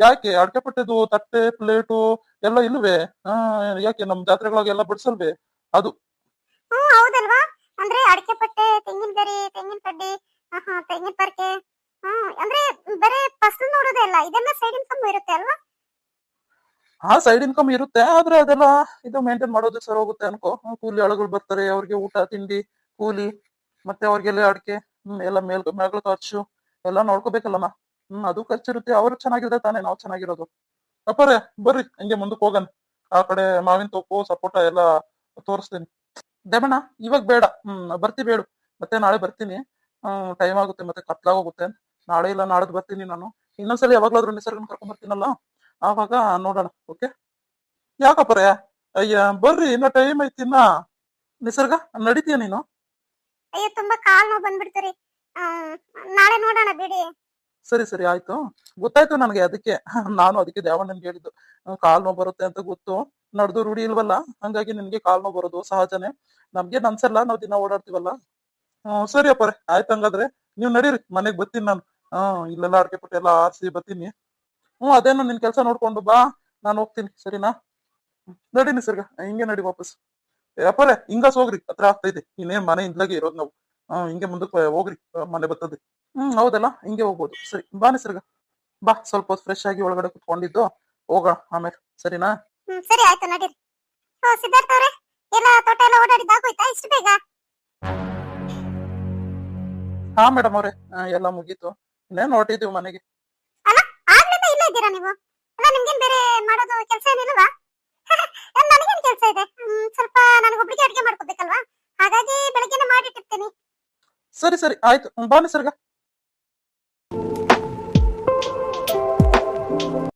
ಯಾಕೆ ಅಡಕೆ ಪಟ್ಟೆದು ತಟ್ಟೆ ಪ್ಲೇಟು ಎಲ್ಲ ಇಲ್ವೇ? ಯಾಕೆ ನಮ್ ಜಾತ್ರೆಗಳಾಗೆಲ್ಲ ಬಡ್ಸಲ್ವೇ ಅದು? ಹೌದಲ್ವಾ? ಅಂದ್ರೆ ಅಡಕೆ ಪಟ್ಟೆ, ತೆಂಗಿನ ಗರಿ, ತೆಂಗಿನ ಕಡ್ಡಿ, ತೆಂಗಿನ ಪರ್ಕೆ, ಅಂದ್ರೆ ಬರೇ ಫಸಲು ನೋಡೋದೇ ಅಲ್ಲ, ಇದೆಲ್ಲ ಸೈಡ್ ಇನ್ಕಮ್ ಇರುತ್ತೆ ಅಲ್ವಾ? ಸೈಡ್ ಇನ್ಕಮ್ ಇರುತ್ತೆ, ಆದ್ರೆ ಅದೆಲ್ಲ ಇದು ಮೇಂಟೈನ್ ಮಾಡೋದಕ್ಕೆ ಸರ್ ಹೋಗುತ್ತೆ ಅನ್ಕೋ. ಕೂಲಿ ಆಳುಗಳು ಬರ್ತಾರೆ, ಅವ್ರಿಗೆ ಊಟ ತಿಂಡಿ ಕೂಲಿ, ಮತ್ತೆ ಅವ್ರಿಗೆಲ್ಲ ಅಡಿಕೆ ಎಲ್ಲ ಮೇಲ್ಗಳ ಖರ್ಚು ಎಲ್ಲ ನೋಡ್ಕೋಬೇಕಲ್ಲಮ್ಮ. ಅದು ಖರ್ಚಿರುತ್ತೆ. ಅವ್ರು ಚೆನ್ನಾಗಿದ್ರೆ ತಾನೇ ನಾವು ಚೆನ್ನಾಗಿರೋದು. ಅಪ್ಪರೇ ಬರ್ರಿ ಹಂಗೆ ಮುಂದಕ್ಕೆ ಹೋಗನ್. ಆ ಕಡೆ ಮಾವಿನ ತೋಪು ಸಪೋಟ ಎಲ್ಲ ತೋರಿಸ್ತೀನಿ. ದೇವಣ್ಣ ಇವಾಗ ಬೇಡ, ಬರ್ತೀವಿ ಹೇಳು. ಮತ್ತೆ ನಾಳೆ ಬರ್ತೀನಿ. ಟೈಮ್ ಆಗುತ್ತೆ, ಮತ್ತೆ ಕತ್ಲಾಗೋಗುತ್ತೆ. ನಾಳೆ ಇಲ್ಲ ನಾಳೆದ್ ಬರ್ತೀನಿ ನಾನು. ಇನ್ನೊಂದ್ಸಲ ಯಾವಾಗ್ಲಾದ್ರೂ ನಿಸರ್ಗನ ಕರ್ಕೊಂಡ್ ಬರ್ತೀನಲ್ಲ, ಆವಾಗ ನೋಡೋಣ. ಓಕೆ? ಯಾಕಪ್ಪರೇ? ಅಯ್ಯ ಬರ್ರಿ, ಇನ್ನ ಟೈಮ್ ಐತಿ. ಇನ್ನ ನಿಸರ್ಗ ನಡಿತೀಯ ನೀನು? ಅಯ್ಯೋ ತುಂಬಾ ಕಾಲ್ ನೋವು ಬಂದ್ಬಿಡ್ತೀರಿ. ನಾಳೆ ನೋಡೋಣ ಬಿಡಿ. ಸರಿ ಸರಿ ಆಯ್ತು, ಗೊತ್ತಾಯ್ತು ನನಗೆ. ಅದಕ್ಕೆ ನಾನು ಅದಕ್ಕೆ ದೇವಣ್ಣನ್ಗೆ ಹೇಳಿದ್ದು, ಕಾಲ್ ನೋವು ಬರುತ್ತೆ ಅಂತ ಗೊತ್ತು. ನಡ್ದು ರೂಢಿ ಇಲ್ವಲ್ಲ, ಹಂಗಾಗಿ ನಿನ್ಗೆ ಕಾಲ್ ನೋವು ಬರೋದು ಸಹಜನೇ. ನಮ್ಗೇನ್ ಅನ್ಸಲ್ಲ, ನಾವ್ ದಿನ ಓಡಾಡ್ತೀವಲ್ಲ. ಸರಿ ಅಪ್ಪರೇ ಆಯ್ತು. ಹಂಗಾದ್ರೆ ನೀವ್ ನಡೀರಿ, ಮನೆಗ್ ಬರ್ತೀನಿ ನಾನು. ಇಲ್ಲೆಲ್ಲ ಅಡಕೆ ಪಟ್ಟೆ ಎಲ್ಲ ಆರಿಸಿ ಬರ್ತೀನಿ. ಅದೇನು ನಿನ್ ಕೆಲ್ಸ ನೋಡ್ಕೊಂಡು ಬಾ, ನಾನು ಹೋಗ್ತೀನಿ. ಸರಿನಾ? ನಡಿ ನಿಸರ್ಗ, ಹಿಂಗೆ ನಡಿ ವಾಪಸ್. ಅಪ್ಪರೇ ಹಿಂಗಾಸ್ ಹೋಗ್ರಿ, ಹತ್ರ ಆಗ್ತೈತೆ. ಇನ್ನೇನ್ ಮನೆ ಇಂದ್ಲಾಗೆ ಇರೋದು ನಾವು. ಹಿಂಗೆ ಮುಂದಕ್ಕೆ ಹೋಗ್ರಿ, ಮನೆ ಬರ್ತದೆ. ಹೌದಲ್ಲ, ಹಿಂಗೆ ಹೋಗ್ಬೋದು. ಸರಿ ಬಾ ನಿಸರ್ಗ, ಬಾ. ಸ್ವಲ್ಪ ಹೊತ್ತು ಫ್ರೆಶ್ ಆಗಿ ಒಳಗಡೆ ಕುತ್ಕೊಂಡಿದ್ದು ಹೋಗೋಣ ಆಮೇಲೆ. ಸರಿನಾ? ಸರಿ ಆಯ್ತು ನಡೀರಿ. ಸಿದ್ಧಾರ್ಥ ಅವ್ರೆ, ಎಲ್ಲ ತೋಟ ಎಲ್ಲ ಓಡಾಡಿದಾಗೋಯ್ತಾ ಇಷ್ಟು ಬೇಗ? ಹಾ ಮೇಡಮ್ ಅವ್ರೆ, ಎಲ್ಲ ಮುಗೀತು. ಇನ್ನೇನ್ ಹೊರಟಿದೀವಿ ಮನೆಗೆ. ಅಲ್ಲ ಆಗ್ಲಿಂದ ಇಲ್ಲೇ ಇದ್ದೀರಾ ನೀವು? ಅಲ್ಲ ನಿಮ್ಗೇನ್ ಬೇರೆ ಮಾಡೋದು ಕೆಲಸ ಏನಿಲ್ವಾ? ನನಗೇನ್ ಕೆಲಸ ಇದೆ, ಸ್ವಲ್ಪ ನನಗೊಬ್ಳಿಗೆ ಅಡಿಗೆ ಮಾಡ್ಕೋಬೇಕಲ್ವಾ, ಹಾಗಾಗಿ ಬೆಳಗ್ಗೆನೆ ಮಾಡಿಟ್ಟಿರ್ತೀನಿ. ಸರಿ ಸರಿ ಆಯ್ತು, ಬಾ ನಿಸರ್ಗ.